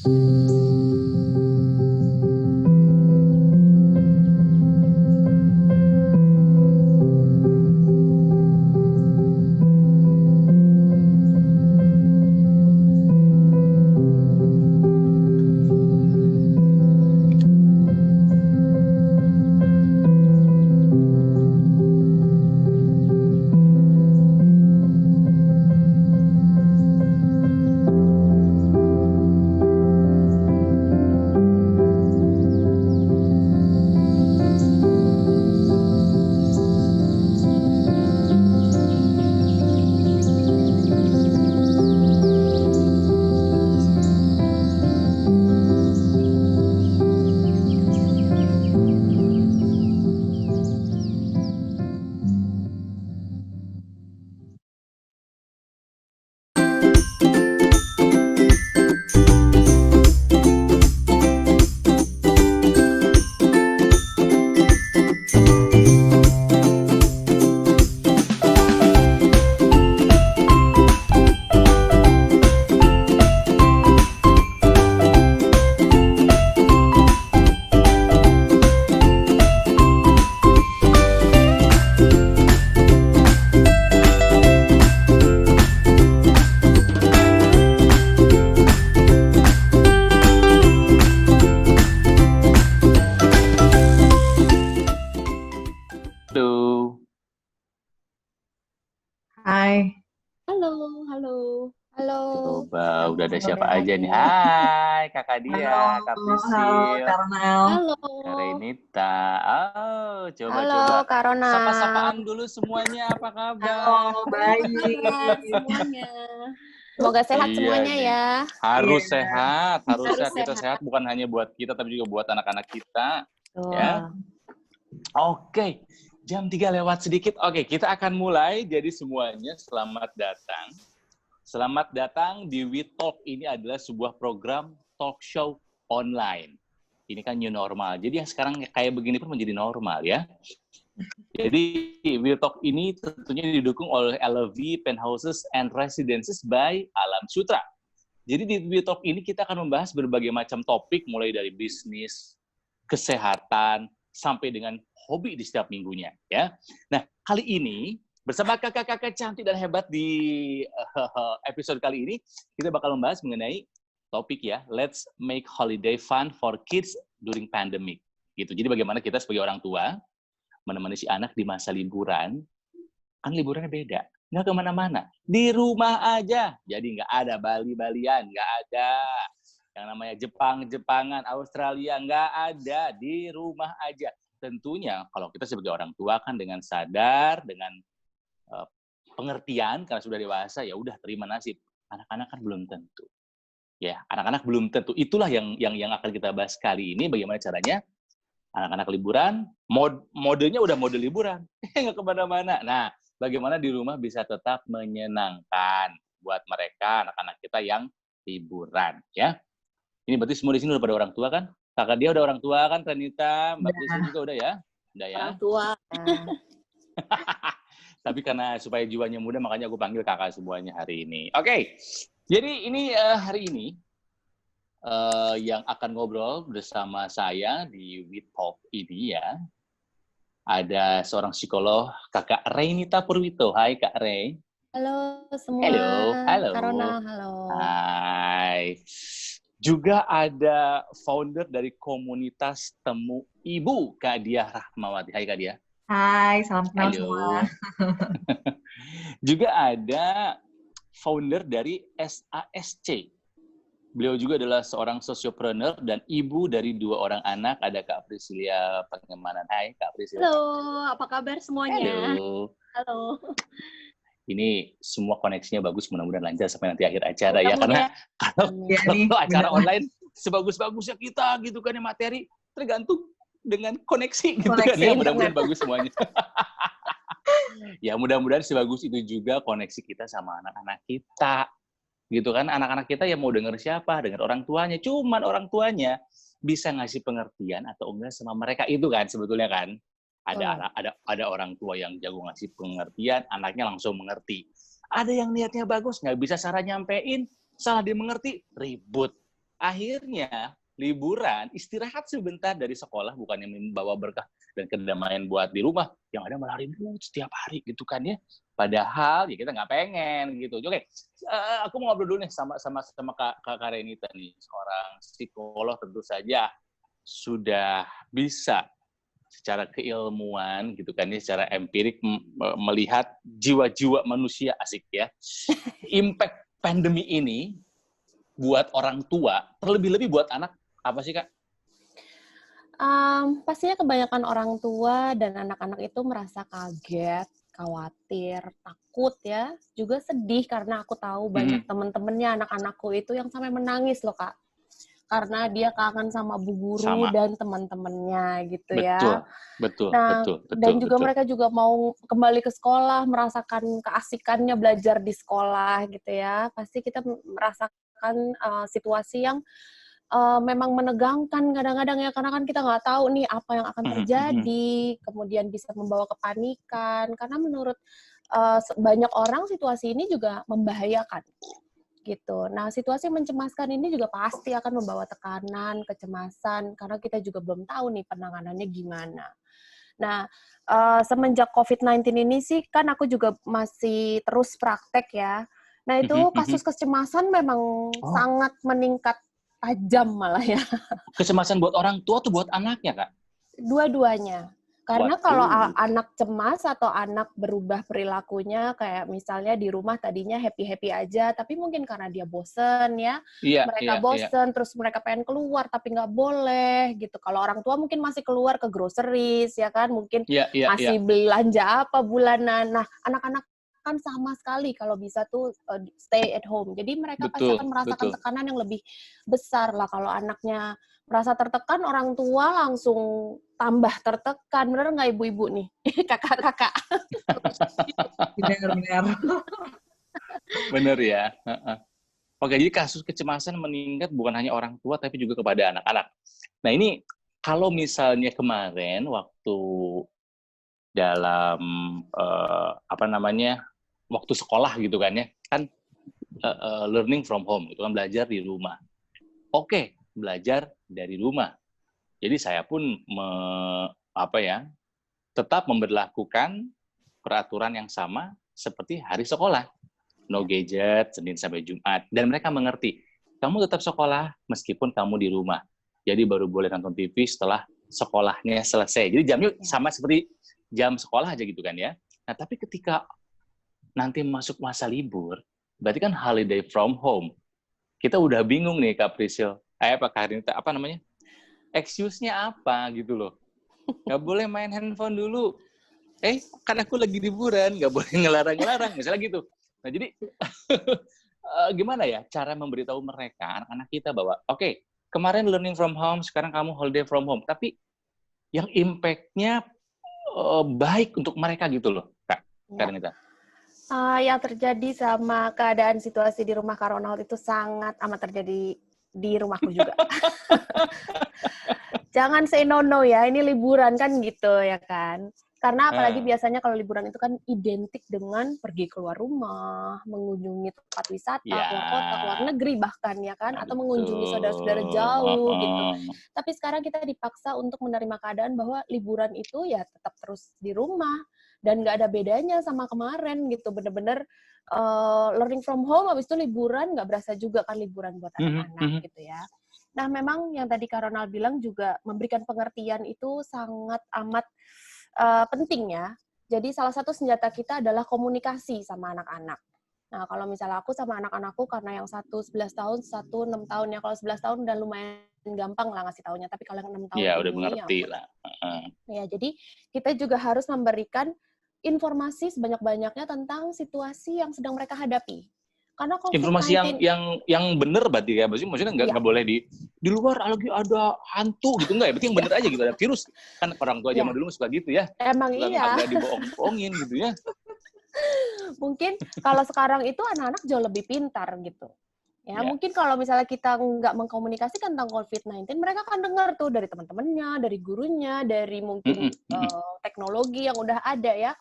Halo, Hai, Halo, halo, halo. coba udah ada sore. siapa aja nih? Hai, Kakak Halo, Dia, Kak halo, Prisil, Karnel. Halo, Kak Renita. Oh, coba-coba. halo Kak Ronald. Sapa-sapaan dulu semuanya, apa kabar? Halo, Apa kabar baik. semuanya? Semoga sehat Iya semuanya nih, ya. harus Iya, sehat, harus Harus sehat. Kita sehat. sehat bukan hanya buat kita, tapi juga buat anak-anak kita. Ya, Betul. oke. Jam 3 lewat sedikit. Oke, kita akan mulai. Jadi semuanya selamat datang. Selamat datang di We Talk. Ini adalah sebuah program talk show online. Ini kan new normal. Jadi yang sekarang kayak begini pun menjadi normal ya. Jadi We Talk ini tentunya didukung oleh LV Penthouses and Residences by Alam Sutra. Jadi di We Talk ini kita akan membahas berbagai macam topik mulai dari bisnis, kesehatan, sampai dengan hobi di setiap minggunya ya. Nah, kali ini bersama kakak-kakak cantik dan hebat di episode kali ini, kita bakal membahas mengenai topik ya, let's make holiday fun for kids during pandemic. Gitu. Jadi bagaimana kita sebagai orang tua menemani si anak di masa liburan, kan liburannya beda. Nggak kemana-mana. Di rumah aja. Jadi nggak ada Bali-Balian, nggak ada. Yang namanya Jepang-Jepangan, Australia, nggak ada. Di rumah aja. Tentunya kalau kita sebagai orang tua kan dengan sadar, dengan pengertian karena sudah dewasa, ya udah terima nasib. Anak-anak kan belum tentu. Ya, anak-anak belum tentu. Itulah yang akan kita bahas kali ini. Bagaimana caranya anak-anak liburan, modenya udah mode liburan, nggak kemana-mana. Nah, bagaimana di rumah bisa tetap menyenangkan buat mereka, anak-anak kita yang liburan, ya. Ini berarti semua di sini udah pada orang tua kan? Kakak dia udah orang tua kan, Renita, Mbak Priscil juga udah ya? Udah ya? Orang tua. Tapi karena supaya jiwanya muda, makanya aku panggil kakak semuanya hari ini. Oke, jadi ini hari ini yang akan ngobrol bersama saya di We Talk ini ya. Ada seorang psikolog, Kakak Renita Purwito. Hai Kak Rey. Halo semua. Halo, halo. Kak Ronald, halo. Hai. Juga ada founder dari komunitas Temu Ibu, Kak Diah Rahmawati. Hai Kak Diah. Hai, salam kenal Halo. semua. Juga ada founder dari SASC. Beliau juga adalah seorang sosiopreneur dan ibu dari 2 orang anak. Ada Kak Priscilia Pangemanan. Hai Kak Priscilia. Halo, apa kabar semuanya? Halo. Halo. Ini semua koneksinya bagus, mudah-mudahan lancar sampai nanti akhir acara ya. Karena Ya, nih, kalau acara bener. online sebagus-bagusnya kita gitu kan ya, materi tergantung dengan koneksi gitu kan Koneksi, ya. Mudah-mudahan bagus semuanya. Ya mudah-mudahan sebagus itu juga koneksi kita sama anak-anak kita. Gitu kan, anak-anak kita yang mau denger siapa, denger orang tuanya. Cuman orang tuanya bisa ngasih pengertian atau enggak sama mereka itu kan sebetulnya kan. Ada orang tua yang jago ngasih pengertian, anaknya langsung mengerti. Ada yang niatnya bagus, nggak bisa cara nyampein, salah dimengerti, ribut. akhirnya liburan, istirahat sebentar dari sekolah, bukannya membawa berkah dan kedamaian buat di rumah, yang ada malah ribut setiap hari gitu kan ya. Padahal ya kita nggak pengen gitu. Oke, aku mau ngobrol dulu nih sama Kak Renita nih, seorang psikolog tentu saja sudah bisa secara keilmuan gitu kan ya, secara empirik melihat jiwa-jiwa manusia, asik ya. Impact pandemi ini buat orang tua, terlebih-lebih buat anak, apa sih Kak? Pastinya kebanyakan orang tua dan anak-anak itu merasa kaget, khawatir, takut ya, juga sedih karena aku tahu banyak teman-temannya anak-anakku itu yang sampai menangis loh Kak. Karena dia kangen sama bu guru dan teman-temannya gitu ya. Betul. Dan juga mereka juga mau kembali ke sekolah, merasakan keasikannya belajar di sekolah gitu ya. Pasti kita merasakan situasi yang memang menegangkan kadang-kadang ya, karena kan kita nggak tahu nih apa yang akan terjadi, kemudian bisa membawa kepanikan, karena menurut banyak orang situasi ini juga membahayakan gitu. Nah, situasi mencemaskan ini juga pasti akan membawa tekanan, kecemasan, karena kita juga belum tahu nih penanganannya gimana. Nah, semenjak COVID-19 ini sih kan aku juga masih terus praktek ya. Nah, itu kasus kecemasan memang sangat meningkat tajam malah ya. Kecemasan buat orang tua tuh buat anaknya, Kak? Dua-duanya. Karena kalau anak cemas atau anak berubah perilakunya, kayak misalnya di rumah tadinya happy-happy aja, tapi mungkin karena dia bosen ya, mereka bosen, terus mereka pengen keluar, tapi nggak boleh gitu. Kalau orang tua mungkin masih keluar ke groceries, ya kan, mungkin masih belanja apa bulanan. Nah, anak-anak kan sama sekali kalau bisa tuh stay at home. Jadi mereka pasti akan merasakan tekanan yang lebih besar lah. Kalau anaknya merasa tertekan, orang tua langsung tambah tertekan. Bener nggak ibu-ibu nih? Kakak-kakak. Benar. Bener ya. Oke, jadi kasus kecemasan meningkat bukan hanya orang tua, tapi juga kepada anak-anak. Nah ini, kalau misalnya kemarin waktu dalam waktu sekolah gitu kan ya, kan learning from home, itu kan belajar di rumah. Oke, belajar dari rumah. Jadi saya pun tetap memberlakukan peraturan yang sama seperti hari sekolah. No gadget, Senin sampai Jumat. Dan mereka mengerti, kamu tetap sekolah meskipun kamu di rumah. Jadi baru boleh nonton TV setelah sekolahnya selesai. Jadi jamnya sama seperti jam sekolah aja gitu kan ya. Nah, tapi ketika nanti masuk masa libur, berarti kan holiday from home. Kita udah bingung nih, Kak Priscil. Excuse-nya apa gitu loh. Nggak boleh main handphone dulu. Kan aku lagi liburan, nggak boleh ngelarang-ngelarang, misalnya gitu. Nah, jadi gimana ya cara memberitahu mereka, anak-anak kita bahwa, oke, kemarin learning from home, sekarang kamu holiday from home. Tapi yang impact-nya baik untuk mereka gitu loh, Kak Renita. Yang terjadi sama keadaan situasi di rumah Kak Ronald itu sangat amat terjadi di rumahku juga. Jangan say no ya, ini liburan kan gitu ya kan. Karena apalagi biasanya kalau liburan itu kan identik dengan pergi keluar rumah, mengunjungi tempat wisata, keluar kota, keluar negeri bahkan ya kan, atau mengunjungi saudara-saudara jauh gitu. Tapi sekarang kita dipaksa untuk menerima keadaan bahwa liburan itu ya tetap terus di rumah. Dan nggak ada bedanya sama kemarin gitu, bener-bener learning from home, habis itu liburan, nggak berasa juga kan liburan buat anak-anak gitu ya. Nah memang yang tadi Kak Ronald bilang juga memberikan pengertian itu sangat amat penting ya. Jadi salah satu senjata kita adalah komunikasi sama anak-anak. Nah kalau misalnya aku sama anak-anakku, karena yang satu 11 tahun, satu 6 tahun ya, kalau 11 tahun udah lumayan gampang lah ngasih taunya, tapi kalau yang 6 tahun ya, ini udah mengerti lah. Ya, jadi kita juga harus memberikan informasi sebanyak-banyaknya tentang situasi yang sedang mereka hadapi. Karena COVID-19, informasi yang benar berarti ya, maksudnya nggak boleh di luar lagi ada hantu gitu, nggak ya? Berarti yang benar aja gitu, ada virus. Kan orang tua zaman dulu suka gitu ya. Emang iya. Agak dibohong-bohongin gitu ya. Mungkin kalau sekarang itu anak-anak jauh lebih pintar gitu. Ya, mungkin kalau misalnya kita nggak mengkomunikasikan tentang COVID-19, mereka akan dengar tuh dari teman-temannya, dari gurunya, dari mungkin teknologi yang udah ada ya.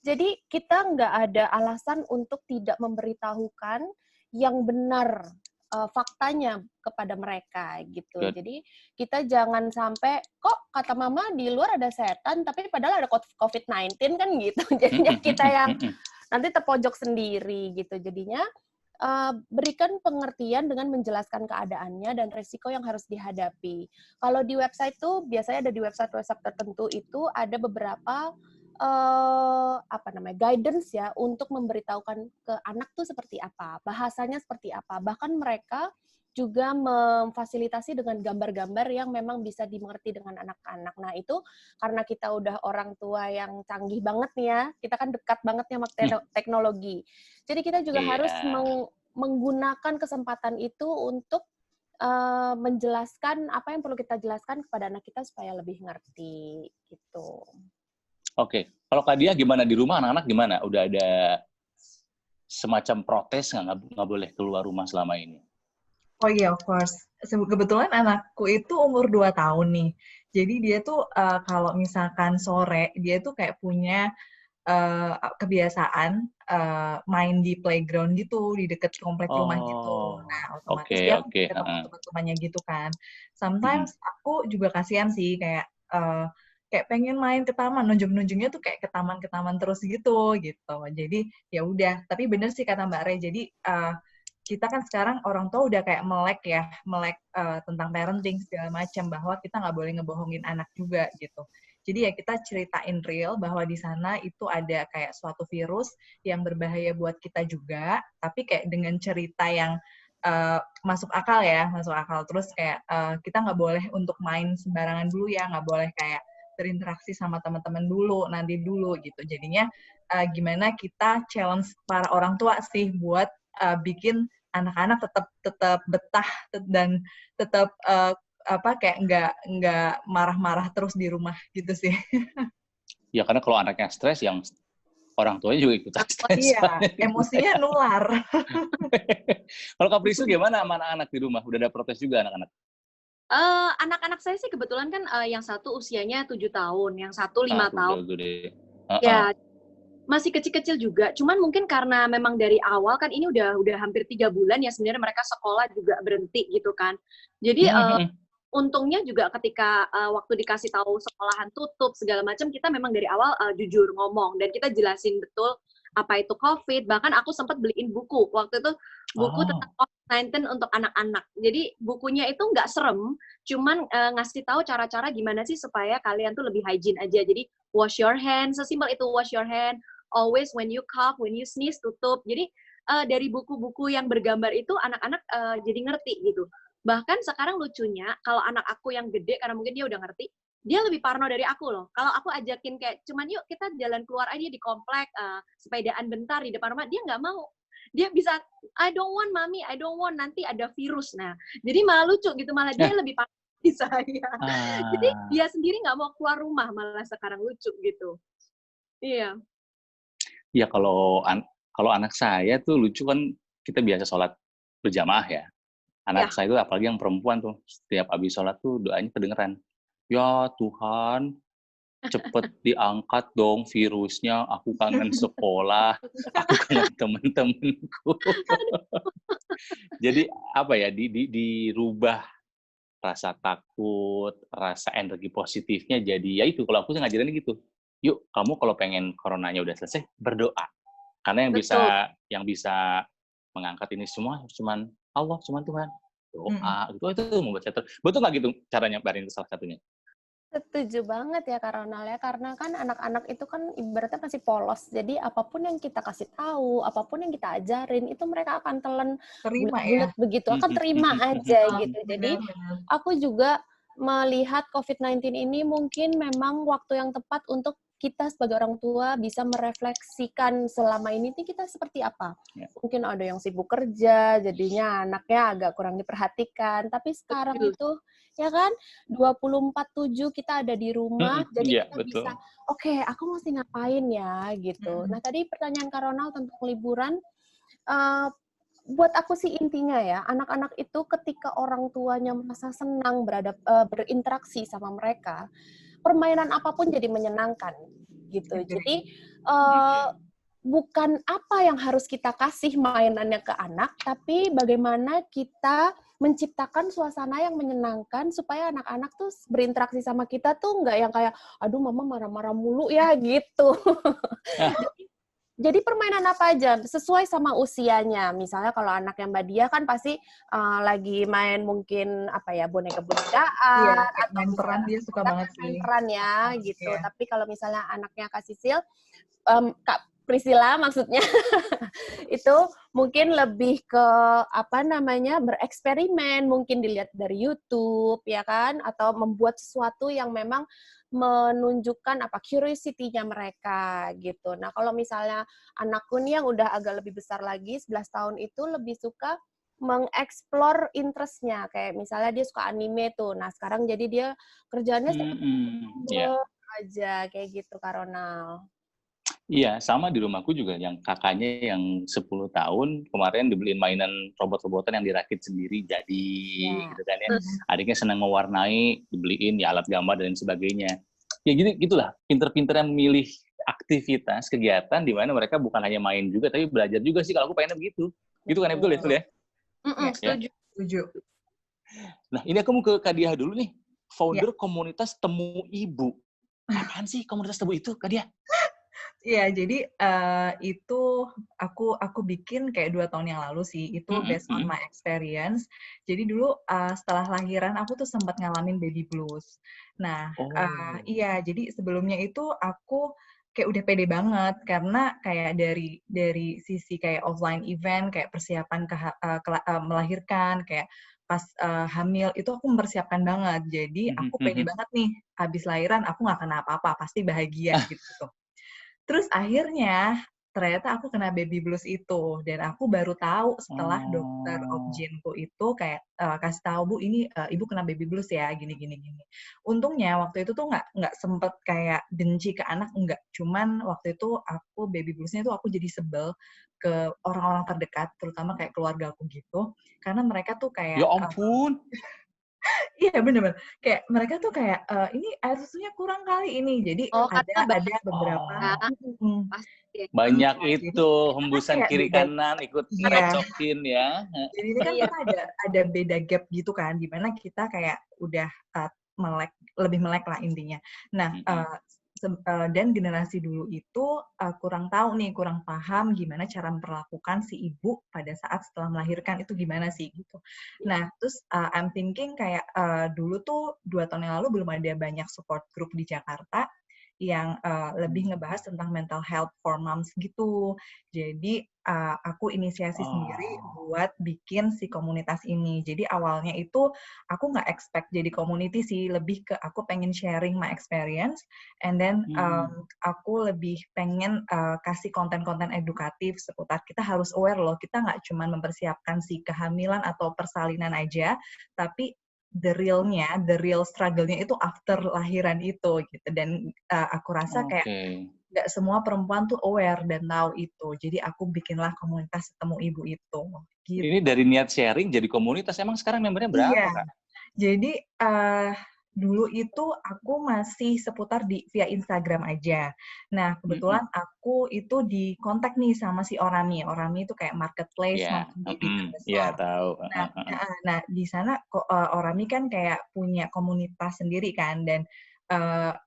Jadi kita nggak ada alasan untuk tidak memberitahukan yang benar faktanya kepada mereka gitu. Good. Jadi kita jangan sampai kok kata mama di luar ada setan tapi padahal ada COVID-19 kan gitu. Jadinya kita yang nanti terpojok sendiri gitu. Jadinya berikan pengertian dengan menjelaskan keadaannya dan risiko yang harus dihadapi. Kalau di website tuh biasanya ada di website-website tertentu itu ada beberapa guidance ya untuk memberitahukan ke anak tuh seperti apa, bahasanya seperti apa. Bahkan mereka juga memfasilitasi dengan gambar-gambar yang memang bisa dimengerti dengan anak-anak. Nah, itu karena kita udah orang tua yang canggih banget nih ya, kita kan dekat banget nih sama teknologi. Jadi kita juga harus menggunakan kesempatan itu untuk menjelaskan apa yang perlu kita jelaskan kepada anak kita supaya lebih ngerti gitu. Oke. Kalau Kak Dia gimana di rumah, anak-anak gimana? Udah ada semacam protes nggak boleh keluar rumah selama ini? Oh iya, of course. Kebetulan anakku itu umur 2 tahun nih. Jadi dia tuh kalau misalkan sore, dia tuh kayak punya kebiasaan main di playground gitu, di dekat komplek rumah gitu. Nah, otomatis dia Oke. ketemu teman-temannya gitu kan. Sometimes aku juga kasihan sih, kayak pengen main ke taman, nunjuk-nunjuknya tuh kayak ke taman terus gitu. Jadi ya udah. Tapi bener sih kata Mbak Re. Jadi kita kan sekarang orang tua udah kayak melek tentang parenting segala macam, bahwa kita nggak boleh ngebohongin anak juga gitu. Jadi ya kita ceritain real bahwa di sana itu ada kayak suatu virus yang berbahaya buat kita juga, tapi kayak dengan cerita yang masuk akal. Terus kayak kita nggak boleh untuk main sembarangan dulu ya, nggak boleh kayak berinteraksi sama teman-teman nanti dulu gitu. Jadinya gimana kita challenge para orang tua sih buat bikin anak-anak tetap betah dan tetap kayak nggak marah-marah terus di rumah gitu sih. Ya karena kalau anaknya stres, yang orang tuanya juga ikutan stres. Iya, emosinya nular. Kalau Kak Priscil gimana sama anak-anak di rumah? Udah ada protes juga anak-anak? Anak-anak saya sih kebetulan kan yang satu usianya 7 tahun, yang satu 5 tahun. Gede. Ya, masih kecil-kecil juga. Cuman mungkin karena memang dari awal kan ini udah hampir 3 bulan ya sebenarnya mereka sekolah juga berhenti gitu kan. Jadi untungnya juga ketika waktu dikasih tahu sekolahan tutup segala macam, kita memang dari awal jujur ngomong dan kita jelasin betul apa itu COVID. Bahkan aku sempat beliin buku waktu itu, buku tentang COVID-19 untuk anak-anak. Jadi bukunya itu nggak serem, cuman ngasih tahu cara-cara gimana sih supaya kalian tuh lebih hygiene aja. Jadi wash your hand, sesimpel itu wash your hand. Always when you cough, when you sneeze, tutup. Jadi dari buku-buku yang bergambar itu anak-anak jadi ngerti gitu. Bahkan sekarang lucunya, kalau anak aku yang gede, karena mungkin dia udah ngerti, dia lebih parno dari aku loh. Kalau aku ajakin kayak, cuman yuk kita jalan keluar aja di komplek, sepedaan bentar di depan rumah, dia nggak mau. Dia bisa, I don't want mami, I don't want, nanti ada virus. Nah, jadi malah lucu gitu, malah dia lebih parno dari saya. Jadi dia sendiri nggak mau keluar rumah, malah sekarang lucu gitu. Iya. Ya kalau anak saya tuh lucu kan, kita biasa sholat berjamaah ya. Anak saya itu apalagi yang perempuan tuh, setiap habis sholat tuh doanya kedengeran. Ya Tuhan, cepet diangkat dong virusnya, aku kangen sekolah, aku kangen temen-temenku. Jadi apa ya, dirubah rasa takut, rasa energi positifnya jadi, ya itu kalau aku sih ngajarin gitu. Yuk, kamu kalau pengen coronanya udah selesai, berdoa. Karena yang bisa mengangkat ini semua cuman Allah, cuman Tuhan. Doa, itu membaca terus. Betul nggak gitu caranya, Barin, itu salah satunya? Setuju banget ya, Kak Ronald ya, karena kan anak-anak itu kan ibaratnya masih polos, jadi apapun yang kita kasih tahu, apapun yang kita ajarin, itu mereka akan telan bulat-bulat begitu, akan terima aja gitu. Jadi aku juga melihat COVID-19 ini mungkin memang waktu yang tepat untuk kita sebagai orang tua bisa merefleksikan selama ini kita seperti apa. Mungkin ada yang sibuk kerja, jadinya anaknya agak kurang diperhatikan. Tapi sekarang itu, ya kan, 24/7 kita ada di rumah, jadi kita bisa, oke, aku mesti ngapain ya, gitu. Nah, tadi pertanyaan Kak Ronald tentang liburan, buat aku sih intinya ya, anak-anak itu ketika orang tuanya merasa senang berinteraksi sama mereka, permainan apapun jadi menyenangkan gitu. Jadi bukan apa yang harus kita kasih mainannya ke anak, tapi bagaimana kita menciptakan suasana yang menyenangkan supaya anak-anak tuh berinteraksi sama kita tuh nggak yang kayak, aduh mama marah-marah mulu ya gitu. Jadi permainan apa aja sesuai sama usianya. Misalnya kalau anak yang Mbak Dia kan pasti lagi main mungkin apa ya boneka-bonekaan Iya, kayak atau main peran dia suka banget main sih. peran ya gitu. Iya. Tapi kalau misalnya anaknya Kak Sisil, Kak Priscilla maksudnya itu mungkin lebih ke apa namanya bereksperimen, mungkin dilihat dari YouTube ya kan, atau membuat sesuatu yang memang menunjukkan apa curiosity-nya mereka gitu. Nah kalau misalnya anakku nih yang udah agak lebih besar lagi 11 tahun itu lebih suka mengeksplor interest-nya, kayak misalnya dia suka anime tuh. Nah sekarang jadi dia kerjaannya Ya. aja kayak gitu Kak Ronald. Iya, sama di rumahku juga yang kakaknya yang 10 tahun kemarin dibeliin mainan robot-robotan yang dirakit sendiri jadi gitu kan ya. Adiknya senang mewarnai, dibeliin ya alat gambar dan sebagainya. Ya gitulah, pinter-pinternya memilih aktivitas, kegiatan di mana mereka bukan hanya main juga tapi belajar juga sih kalau aku pengennya begitu. Gitu kan betul ya? Setuju. Setuju. Nah, ini aku mau ke Kak Diah dulu nih. Founder komunitas Temu Ibu. Apaan sih komunitas Temu itu, Kak Diah? Iya, jadi itu aku bikin kayak 2 tahun yang lalu sih. Itu based on my experience. Jadi dulu setelah lahiran aku tuh sempat ngalamin baby blues. Nah, iya, jadi sebelumnya itu aku kayak udah pede banget karena kayak dari sisi kayak offline event, kayak persiapan melahirkan, kayak pas hamil itu aku mempersiapkan banget. Jadi aku pede banget nih, habis lahiran aku nggak kena apa-apa, pasti bahagia gitu. Terus akhirnya ternyata aku kena baby blues itu dan aku baru tahu setelah dokter obgynku itu kayak kasih tahu Bu ini ibu kena baby blues ya gini. Untungnya waktu itu tuh nggak sempet kayak benci ke anak enggak, cuman waktu itu aku baby bluesnya tuh aku jadi sebel ke orang-orang terdekat terutama kayak keluarga aku gitu karena mereka tuh kayak Ya ampun. iya bener-bener kayak mereka tuh kayak ini air susunya kurang kali ini jadi ada beberapa banyak jadi itu hembusan kayak kiri beda, kanan ikut iya. recokin ya. Jadi ini kan kita ada beda gap gitu kan, di mana kita kayak udah lebih melek lah intinya. Nah, dan generasi dulu itu kurang tahu nih, kurang paham gimana cara memperlakukan si ibu pada saat setelah melahirkan itu gimana sih gitu. Nah, terus I'm thinking kayak dulu tuh 2 tahun yang lalu belum ada banyak support group di Jakarta yang lebih ngebahas tentang mental health for moms gitu. Jadi aku inisiasi sendiri buat bikin si komunitas ini. Jadi awalnya itu aku nggak expect jadi community sih, lebih ke aku pengen sharing my experience, and then aku lebih pengen kasih konten-konten edukatif seputar kita harus aware loh, kita nggak cuma mempersiapkan si kehamilan atau persalinan aja, tapi the real struggle-nya itu after lahiran itu gitu. Dan aku rasa kayak nggak semua perempuan tuh aware dan tahu itu. Jadi aku bikinlah komunitas Temu Ibu itu. Gitu. Ini dari niat sharing jadi komunitas. Emang sekarang membernya berapa, iya. Kak? Jadi dulu itu aku masih seputar via Instagram aja. Nah, kebetulan aku itu dikontak nih sama si Orami. Orami itu kayak marketplace Iya, tahu. Nah, di sana Orami kan kayak punya komunitas sendiri kan, dan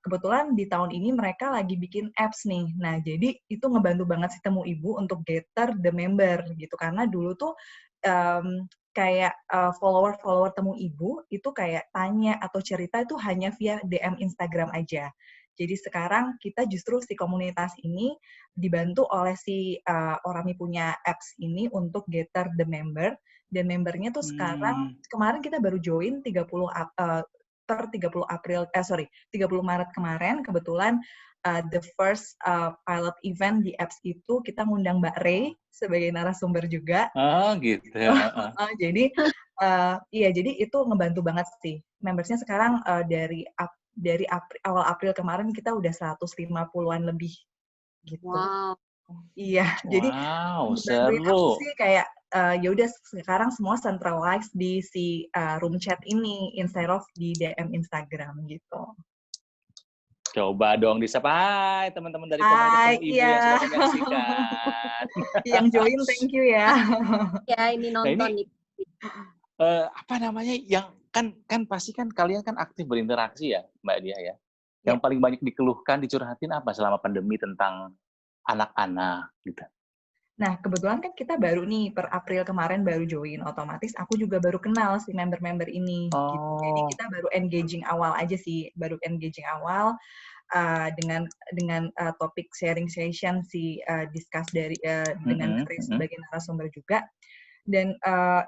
kebetulan di tahun ini mereka lagi bikin apps nih. Nah, jadi itu ngebantu banget si Temu Ibu untuk gather the member gitu. Karena dulu tuh kayak follower Temu Ibu itu kayak tanya atau cerita itu hanya via DM Instagram aja. Jadi sekarang kita justru si komunitas ini dibantu oleh si Orami punya apps ini untuk gather the member, dan membernya tuh sekarang kemarin kita baru join 30 Maret kemarin kebetulan the first pilot event di apps itu kita ngundang Mbak Ray sebagai narasumber juga. Oh gitu. Jadi jadi itu ngebantu banget sih. Membersnya sekarang dari awal April kemarin kita udah 150-an lebih gitu. Wow. Iya, jadi seru. aku sih kayak ya udah sekarang semua centralized di si room chat ini instead of di DM Instagram gitu. Coba dong disapa. Hai teman-teman dari Hai, komunitas ibu yang iya. sudah menyaksikan. Yang join, thank you ya. Ya, ini Nah nonton ini nih. apa namanya yang kan pasti kan kalian kan aktif berinteraksi ya Mbak Dia ya. Yang Ya. paling banyak dikeluhkan, dicurhatin apa selama pandemi tentang anak-anak gitu? Nah, kebetulan kan kita baru nih, per April kemarin baru join, otomatis aku juga baru kenal si member-member ini. Gitu. Jadi Oh, kita baru engaging awal aja sih, baru engaging awal dengan topik sharing session discuss dengan Chris sebagai narasumber juga. Dan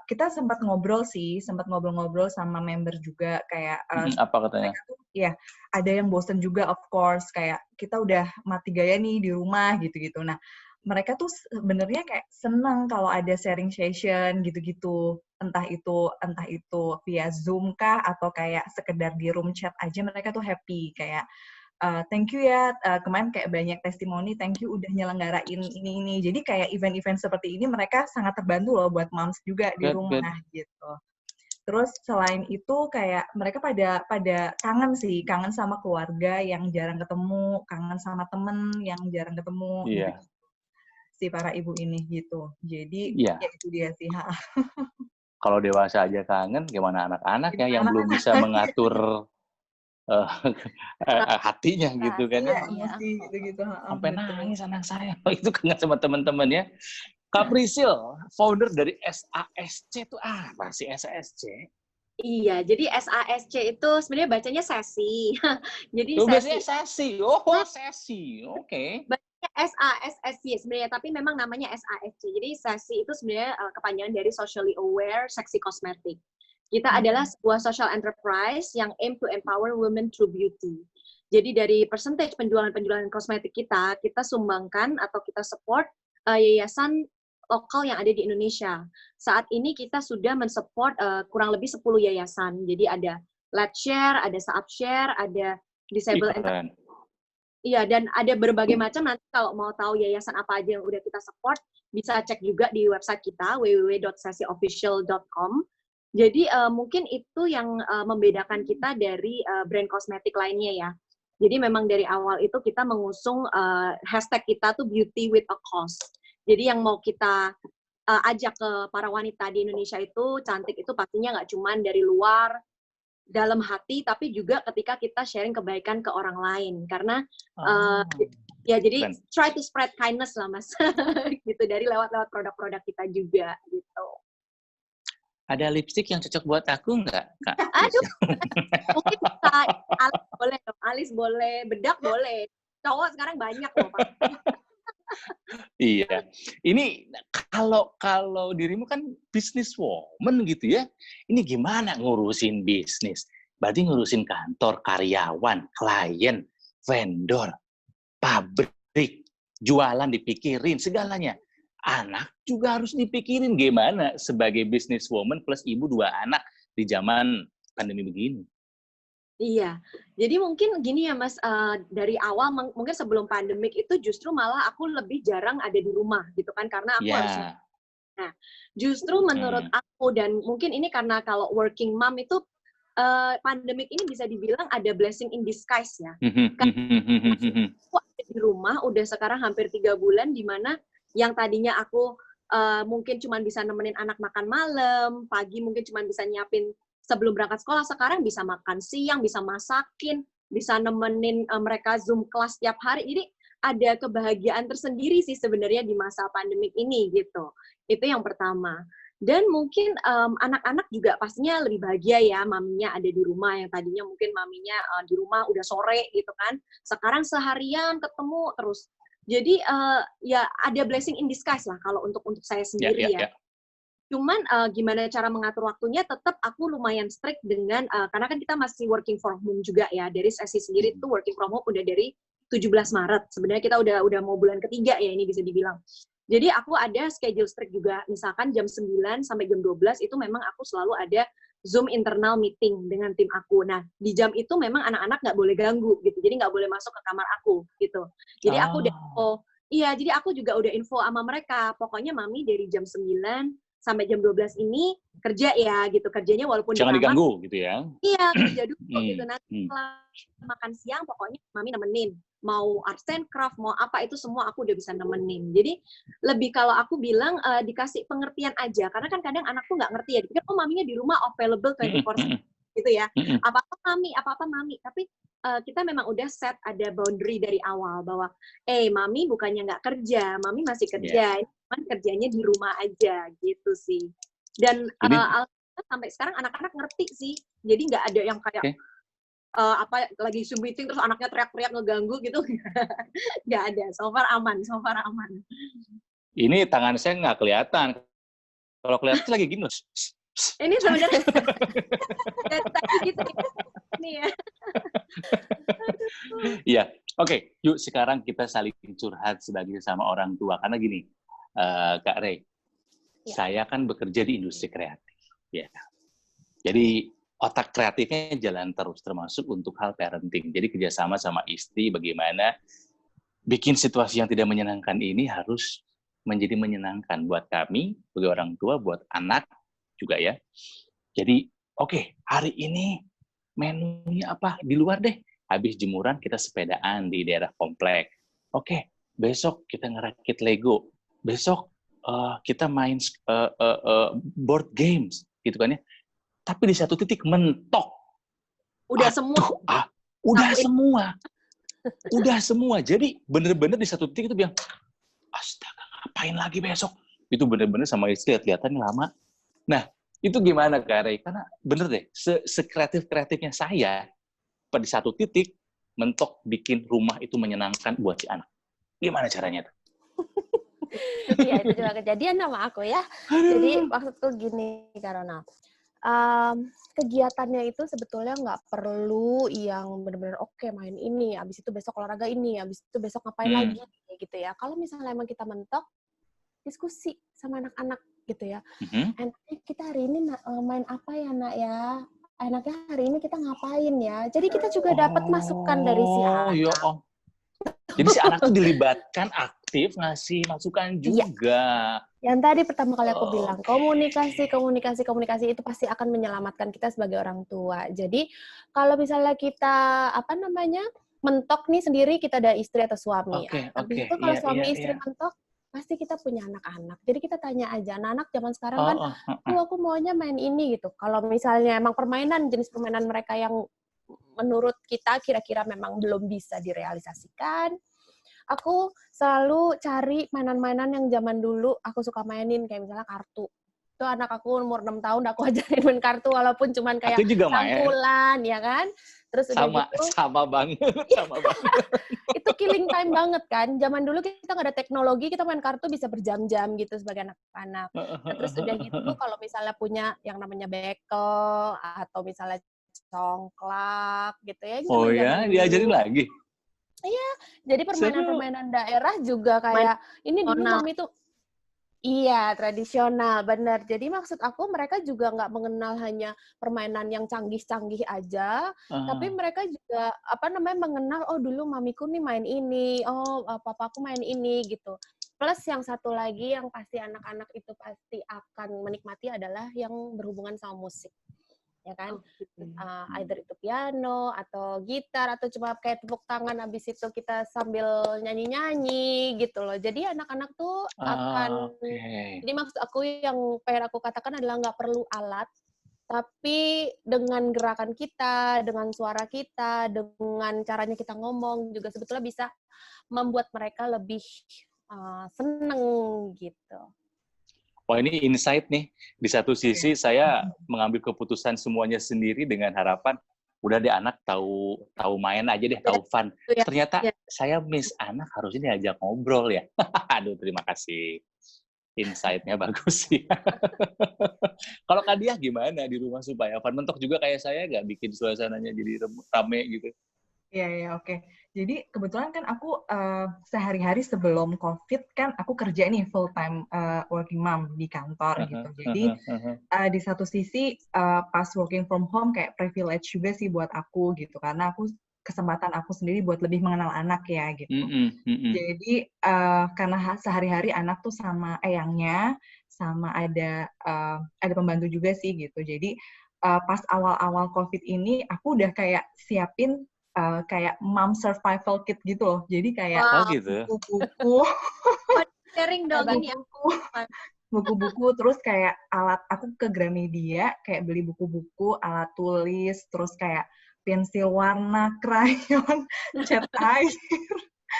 kita sempat ngobrol-ngobrol sama member juga kayak apa katanya? mereka tuh ya ada yang bosen juga of course kayak kita udah mati gaya nih di rumah gitu-gitu. Nah, mereka tuh sebenarnya kayak senang kalau ada sharing session gitu-gitu. Entah itu via Zoom kah atau kayak sekedar di room chat aja mereka tuh happy kayak thank you ya, kemarin kayak banyak testimoni, thank you udah nyelenggarain ini. Jadi kayak event-event seperti ini mereka sangat terbantu loh buat moms juga di Good. rumah gitu. Terus selain itu kayak mereka pada kangen sama keluarga yang jarang ketemu, kangen sama temen yang jarang ketemu gitu. Iya. Si para ibu ini gitu. Jadi Iya. ya itu dia sih. Kalau dewasa aja kangen, gimana anak-anak ya yang Gimana belum bisa mengatur hatinya gitu kan ya. iya, emosi gitu-gitu. Sampai Betul. nangis anak saya. Itu kangen sama teman-temannya. Kak Prisil, founder dari SASC itu apa sih SASC? Iya, jadi SASC itu sebenarnya bacanya sesi. Jadi Tuh sesi. biasanya sesi. Sesi. Oke. Bacanya SASSY sebenarnya, tapi memang namanya SASC. Jadi sesi itu sebenarnya kepanjangan dari Socially Aware Sexy Cosmetic. Kita adalah sebuah social enterprise yang aim to empower women through beauty. Jadi dari percentage penjualan kosmetik kita sumbangkan atau kita support yayasan lokal yang ada di Indonesia. Saat ini kita sudah mensupport kurang lebih 10 yayasan. Jadi ada Let's Share, ada Saat Share, ada Disable Enterprise. Iya, dan ada berbagai macam. Nanti kalau mau tahu yayasan apa aja yang udah kita support, bisa cek juga di website kita, www.sesiofficial.com. Jadi mungkin itu yang membedakan kita dari brand kosmetik lainnya ya. Jadi memang dari awal itu kita mengusung hashtag kita tuh beauty with a cause. Jadi yang mau kita ajak ke para wanita di Indonesia itu, cantik itu pastinya nggak cuma dari luar, dalam hati, tapi juga ketika kita sharing kebaikan ke orang lain. Karena ya jadi try to spread kindness lah Mas. Gitu, dari lewat produk-produk kita juga gitu. Ada lipstick yang cocok buat aku nggak, Kak? Aduh, mungkin bisa alis boleh dong, alis boleh, bedak boleh. Cowok sekarang banyak loh, Pak. Iya. Ini kalau dirimu kan business woman gitu ya. Ini gimana ngurusin bisnis? Berarti ngurusin kantor, karyawan, klien, vendor, pabrik, jualan dipikirin, segalanya. Anak juga harus dipikirin gimana sebagai business woman plus ibu 2 anak di zaman pandemi begini. Iya, jadi mungkin gini ya Mas, dari awal mungkin sebelum pandemik itu justru malah aku lebih jarang ada di rumah gitu kan, karena aku harus. Nah, justru menurut aku dan mungkin ini karena kalau working mom itu pandemik ini bisa dibilang ada blessing in disguise ya. Karena aku ada di rumah udah sekarang hampir 3 bulan, di mana yang tadinya aku mungkin cuma bisa nemenin anak makan malam, pagi mungkin cuma bisa nyiapin sebelum berangkat sekolah, sekarang bisa makan siang, bisa masakin, bisa nemenin mereka Zoom kelas tiap hari. Jadi ada kebahagiaan tersendiri sih sebenarnya di masa pandemik ini gitu. Itu yang pertama. Dan mungkin anak-anak juga pastinya lebih bahagia ya, maminya ada di rumah, yang tadinya mungkin maminya di rumah udah sore gitu kan. Sekarang seharian ketemu terus. Jadi ya ada blessing in disguise lah kalau untuk saya sendiri ya. Cuman gimana cara mengatur waktunya, tetap aku lumayan strict dengan, karena kan kita masih working from home juga ya, dari sesi sendiri tuh working from home udah dari 17 Maret. Sebenarnya kita udah mau bulan ketiga ya ini bisa dibilang. Jadi aku ada schedule strict juga, misalkan jam 9 sampai jam 12 itu memang aku selalu ada Zoom internal meeting dengan tim aku. Nah, di jam itu memang anak-anak nggak boleh ganggu gitu, jadi nggak boleh masuk ke kamar aku gitu. Jadi aku udah jadi aku juga udah info sama mereka, pokoknya mami dari jam 9 sampai jam 12 ini kerja ya gitu, kerjanya walaupun jangan di kamar, diganggu gitu ya. iya kerja dulu gitu. Nanti setelah makan siang pokoknya mami nemenin, mau arts and craft, mau apa itu semua aku udah bisa nemenin. Jadi lebih kalau aku bilang dikasih pengertian aja, karena kan kadang anak tuh nggak ngerti ya, dipikir oh maminya di rumah available 24/7 gitu ya, apa-apa mami, tapi kita memang udah set ada boundary dari awal bahwa mami bukannya nggak kerja, mami masih kerja, cuman kerjanya di rumah aja gitu sih. Dan alhamdulillah sampai sekarang anak-anak ngerti sih, jadi nggak ada yang kayak lagi Zoom meeting terus anaknya teriak-teriak ngeganggu gitu, nggak ada. So far aman. Ini tangan saya nggak kelihatan. Kalau kelihatan lagi gini loh. Ini sebenarnya tadi gitu nih ya. Iya, oke. Yuk sekarang kita saling curhat sebagai sama orang tua. Karena gini, Kak Rey, saya kan bekerja di industri kreatif. Ya. Jadi otak kreatifnya jalan terus, termasuk untuk hal parenting. Jadi kerjasama sama istri, bagaimana bikin situasi yang tidak menyenangkan ini harus menjadi menyenangkan buat kami, sebagai orang tua, buat anak juga ya. Jadi, oke, hari ini menunya apa? Di luar deh. Habis jemuran kita sepedaan di daerah komplek. Oke, besok kita ngerakit Lego. Besok kita main board games, gitu kan ya. Tapi di satu titik mentok. Udah semua. Udah semua. Jadi bener-bener di satu titik itu bilang, astaga, ngapain lagi besok? Itu bener-bener sama istri lihat-lihatan lama. Nah, itu gimana Kak Rey? Karena bener deh, sekreatif-kreatifnya saya, pada satu titik mentok bikin rumah itu menyenangkan buat si anak. Gimana caranya tuh? Iya, itu juga kejadian sama aku ya. Jadi maksudku gini, Karona. Kegiatannya itu sebetulnya nggak perlu yang benar-benar oke main ini, abis itu besok olahraga ini, abis itu besok ngapain lagi, gitu ya. Kalau misalnya emang kita mentok, diskusi sama anak-anak gitu ya. Enaknya kita hari ini main apa ya nak ya? Enaknya hari ini kita ngapain ya? Jadi kita juga dapat masukan dari si anak. Ya, jadi si anak tuh dilibatkan aktif ngasih masukan juga. Yang tadi pertama kali aku bilang, komunikasi itu pasti akan menyelamatkan kita sebagai orang tua. Jadi kalau misalnya kita mentok nih sendiri, kita ada istri atau suami. Habis itu kalau suami istri mentok, pasti kita punya anak-anak. Jadi kita tanya aja, anak-anak zaman sekarang kan, aku maunya main ini gitu. Kalau misalnya emang jenis permainan mereka yang menurut kita kira-kira memang belum bisa direalisasikan, aku selalu cari mainan-mainan yang zaman dulu aku suka mainin, kayak misalnya kartu. Itu anak aku umur 6 tahun, aku ajarin main kartu, walaupun cuman kayak rangkulan, ya kan? Terus sama banget. Itu killing time banget kan. Zaman dulu kita nggak ada teknologi, kita main kartu bisa berjam-jam gitu sebagai anak-anak. Nah, terus udah gitu kalau misalnya punya yang namanya bekel atau misalnya congklak gitu ya. Oh ya, diajarin lagi? Iya, jadi permainan-permainan daerah juga kayak ini dulu mami tuh tradisional, benar. Jadi maksud aku mereka juga nggak mengenal hanya permainan yang canggih-canggih aja, tapi mereka juga mengenal, oh dulu mamiku nih main ini, oh papaku main ini gitu. Plus yang satu lagi yang pasti anak-anak itu pasti akan menikmati adalah yang berhubungan sama musik. Ya kan, either itu piano atau gitar atau cuma kayak tepuk tangan habis itu kita sambil nyanyi-nyanyi gitu loh. Jadi anak-anak tuh akan jadi maksud aku yang pengen aku katakan adalah nggak perlu alat, tapi dengan gerakan kita, dengan suara kita, dengan caranya kita ngomong juga sebetulnya bisa membuat mereka lebih seneng gitu. Wah, ini insight nih. Di satu sisi saya mengambil keputusan semuanya sendiri dengan harapan udah deh anak tahu main aja deh, tahu fun. Ternyata saya miss anak harusnya diajak ngobrol ya. Aduh, terima kasih. Insight-nya bagus sih. Kalau Kak Diah gimana di rumah supaya fun? Mentok juga kayak saya nggak bikin suasananya jadi rame gitu. Iya, oke. Jadi kebetulan kan aku sehari-hari sebelum COVID kan aku kerja nih full time working mom di kantor gitu. Jadi di satu sisi pas working from home kayak privilege juga sih buat aku gitu, karena kesempatan aku sendiri buat lebih mengenal anak ya gitu. Jadi karena sehari-hari anak tuh sama eyangnya, sama ada pembantu juga sih gitu. Jadi pas awal-awal COVID ini aku udah kayak siapin kayak mom survival kit gitu loh. Jadi kayak Oh gitu. buku-buku, Sharing dong ini. buku-buku, terus kayak aku ke Gramedia kayak beli buku-buku, alat tulis, terus kayak pensil warna, krayon, cat air,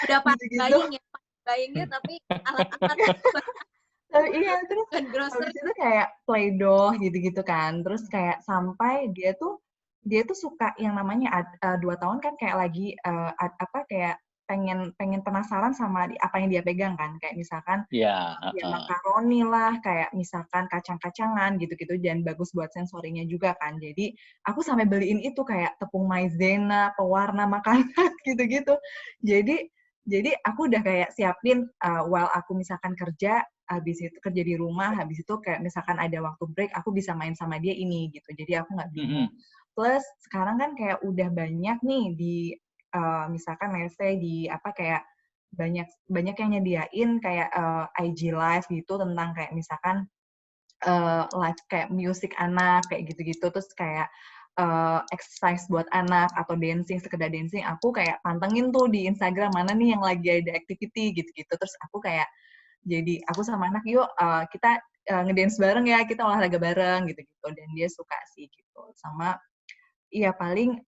Udah gitu-gitu. buyingnya tapi alat-alat Iya, terus dan grocery. habis itu kayak Play-Doh gitu-gitu kan. Terus kayak sampai dia tuh suka yang namanya 2 tahun kan kayak lagi kayak pengen penasaran sama apa yang dia pegang kan. Kayak misalkan Ya. ya makaroni lah, kayak misalkan kacang-kacangan gitu-gitu, dan bagus buat sensorinya juga kan. Jadi aku sampai beliin itu kayak tepung maizena, pewarna makanan gitu-gitu. Jadi aku udah kayak siapin while aku misalkan kerja, habis itu kerja di rumah, habis itu kayak misalkan ada waktu break, aku bisa main sama dia ini gitu. Jadi aku nggak bingung. Plus sekarang kan kayak udah banyak nih di misalkan let's say di kayak banyak yang nyediain kayak IG live gitu tentang kayak misalkan live kayak musik anak kayak gitu-gitu, terus kayak exercise buat anak atau sekedar dancing, aku kayak pantengin tuh di Instagram mana nih yang lagi ada activity gitu-gitu, terus aku kayak jadi aku sama anak yuk kita ngedance bareng ya, kita olahraga bareng gitu-gitu, dan dia suka sih gitu. Sama iya paling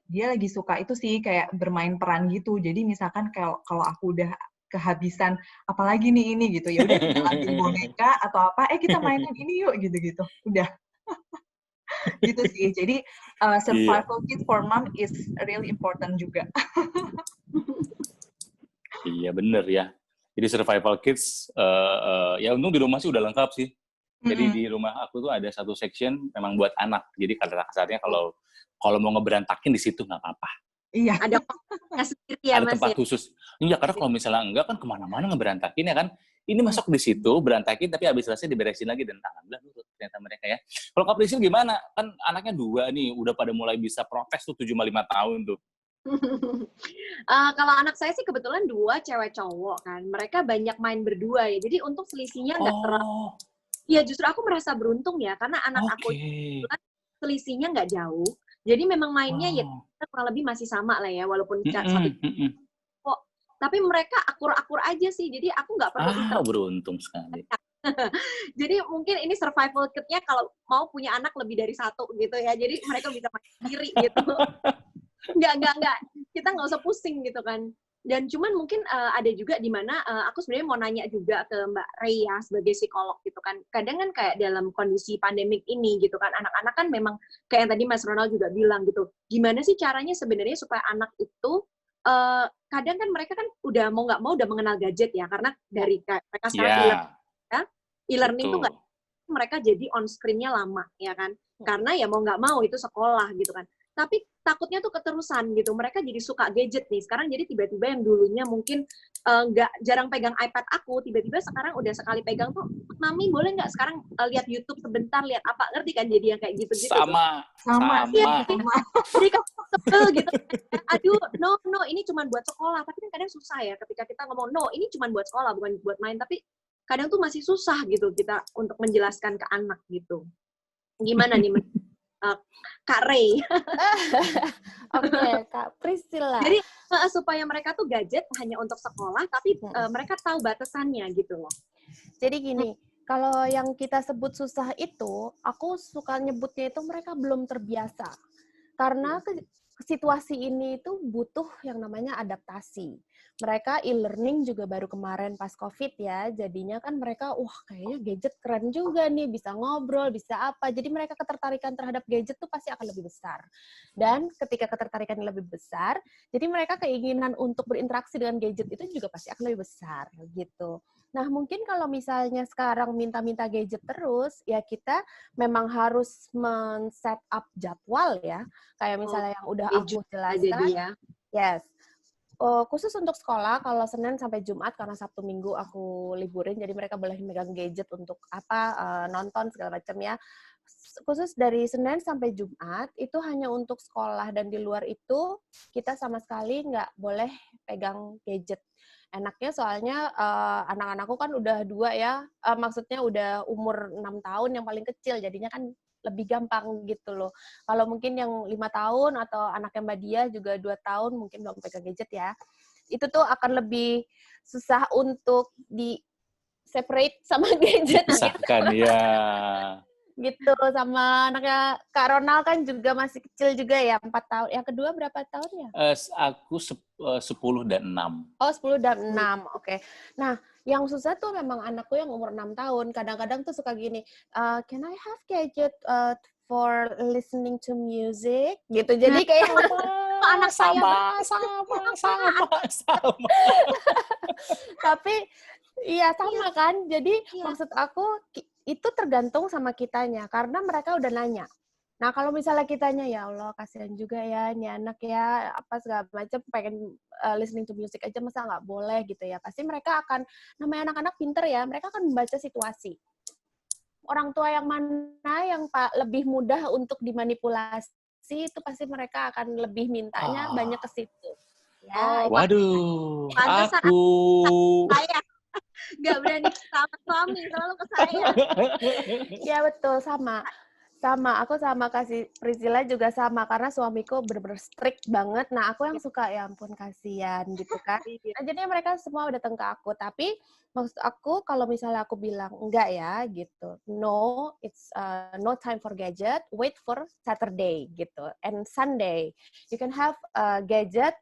dia lagi suka itu sih kayak bermain peran gitu. Jadi misalkan kalau aku udah kehabisan apalagi nih ini gitu, ya udah kita ambil boneka atau apa, kita mainin ini yuk gitu-gitu. Udah. Gitu sih. Jadi survival kit for mom is really important juga. Iya bener ya. Jadi survival kits, ya untung di rumah sih udah lengkap sih. Jadi di rumah aku tuh ada satu section memang buat anak. Jadi kata kasarnya kalau mau ngeberantakin di situ nggak apa-apa. Iya. Ada tempatnya sendiri ya, ada Mas tempat ya? khusus. Iya, karena kalau misalnya enggak kan kemana-mana ngeberantakin ya kan. Ini masuk di situ, berantakin, tapi habis selesai diberesin lagi dan alhamdulillah nurut ternyata mereka ya. Kalau Kak Priscil gimana? Kan anaknya 2 nih, udah pada mulai bisa protes tuh 7-5 tahun tuh. Kalau anak saya sih kebetulan 2 cewek cowok kan. Mereka banyak main berdua ya. Jadi untuk selisihnya nggak terlalu. Ya justru aku merasa beruntung ya karena anak aku selisihnya nggak jauh. Jadi memang mainnya ya kurang lebih masih sama lah ya, walaupun satu kok. Tapi mereka akur-akur aja sih. Jadi aku nggak perlu beruntung sekali. Jadi mungkin ini survival kit-nya kalau mau punya anak lebih dari 1 gitu ya. Jadi mereka bisa main sendiri gitu. Enggak. Kita nggak usah pusing gitu kan. Dan cuman mungkin ada juga di mana aku sebenarnya mau nanya juga ke Mbak Rey ya sebagai psikolog gitu kan. Kadang kan kayak dalam kondisi pandemik ini gitu kan, anak-anak kan memang kayak yang tadi Mas Ronald juga bilang gitu. Gimana sih caranya sebenarnya supaya anak itu kadang kan mereka kan udah mau nggak mau udah mengenal gadget ya, karena dari mereka sekarang e-learning tuh nggak, mereka jadi on screen-nya lama ya kan. Karena ya mau nggak mau itu sekolah gitu kan. Tapi takutnya tuh keterusan gitu. Mereka jadi suka gadget nih. Sekarang jadi tiba-tiba yang dulunya mungkin jarang pegang iPad aku, tiba-tiba sekarang udah sekali pegang tuh, Mami boleh nggak sekarang lihat YouTube sebentar, lihat apa, ngerti kan? Jadi yang kayak gitu-gitu. Sama. Jadi kan sebel gitu. Aduh, no, ini cuma buat sekolah. Tapi kan kadang susah ya ketika kita ngomong, no, ini cuma buat sekolah, bukan buat main. Tapi kadang tuh masih susah gitu kita untuk menjelaskan ke anak gitu. Gimana nih, Kak Rey? Oke, Kak Priscilla. Jadi supaya mereka tuh gadget hanya untuk sekolah, tapi mereka tahu batasannya gitu loh. Jadi gini, kalau yang kita sebut susah itu, aku suka nyebutnya itu mereka belum terbiasa. Karena situasi ini itu butuh yang namanya adaptasi. Mereka e-learning juga baru kemarin pas COVID ya, jadinya kan mereka, kayaknya gadget keren juga nih, bisa ngobrol, bisa apa. Jadi mereka ketertarikan terhadap gadget tuh pasti akan lebih besar. Dan ketika ketertarikan lebih besar, jadi mereka keinginan untuk berinteraksi dengan gadget itu juga pasti akan lebih besar gitu. Nah, mungkin kalau misalnya sekarang minta-minta gadget terus, ya kita memang harus men-set up jadwal ya. Kayak misalnya yang udah aku jelaskan. Yes. Khusus untuk sekolah, kalau Senin sampai Jumat, karena Sabtu Minggu aku liburin, jadi mereka boleh megang gadget untuk nonton segala macam ya. Khusus dari Senin sampai Jumat, itu hanya untuk sekolah, dan di luar itu kita sama sekali nggak boleh pegang gadget. Enaknya soalnya anak-anakku kan udah 2 ya, maksudnya udah umur 6 tahun yang paling kecil, jadinya kan lebih gampang gitu loh. Kalau mungkin yang 5 tahun atau anaknya Mbak Dia juga 2 tahun mungkin belum pegang gadget ya, itu tuh akan lebih susah untuk di-separate sama gadget gitu. Dipisahkan, ya. Gitu, sama anaknya Kak Ronald kan juga masih kecil juga ya, 4 tahun. Yang kedua berapa tahun ya? Aku 10 dan 6. Oh, 10 dan 6, oke. Nah, yang susah tuh memang anakku yang umur 6 tahun. Kadang-kadang tuh suka gini, "Can I have gadget for listening to music?" Gitu. Jadi kayak anak saya sama. tapi iya sama kan. Jadi Iya. maksud aku itu tergantung sama kitanya karena mereka udah nanya. Nah, kalau misalnya kitanya, ya Allah, kasihan juga ya ini anak ya, apa segala macam pengen listening to music aja masa nggak boleh gitu ya. Pasti mereka akan, namanya anak-anak pinter ya, mereka akan membaca situasi. Orang tua yang mana yang lebih mudah untuk dimanipulasi, itu pasti mereka akan lebih mintanya banyak ke situ. Ya, Waduh, Pantesan aku. saya nggak berani sama suami, selalu ke saya. ya betul, sama. Aku sama kasih Priscilla juga sama, karena suamiku bener-bener strict banget. Nah, aku yang suka, ya ampun kasihan gitu kan. Nah, jadinya mereka semua datang ke aku. Tapi maksud aku kalau misalnya aku bilang enggak ya gitu, no, it's no time for gadget, wait for Saturday gitu, and Sunday you can have gadget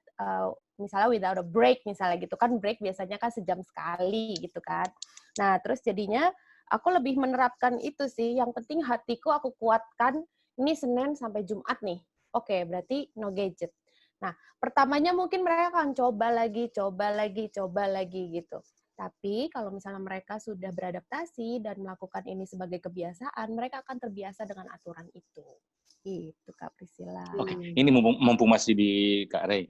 misalnya without a break misalnya gitu kan, break biasanya kan sejam sekali gitu kan. Nah, terus jadinya aku lebih menerapkan itu sih. Yang penting hatiku aku kuatkan, ini Senin sampai Jumat nih. Oke, berarti no gadget. Nah, pertamanya mungkin mereka akan coba lagi gitu. Tapi kalau misalnya mereka sudah beradaptasi dan melakukan ini sebagai kebiasaan, mereka akan terbiasa dengan aturan itu. Itu, Kak Priscilla. Oke, ini mumpung masih di Kak Rey.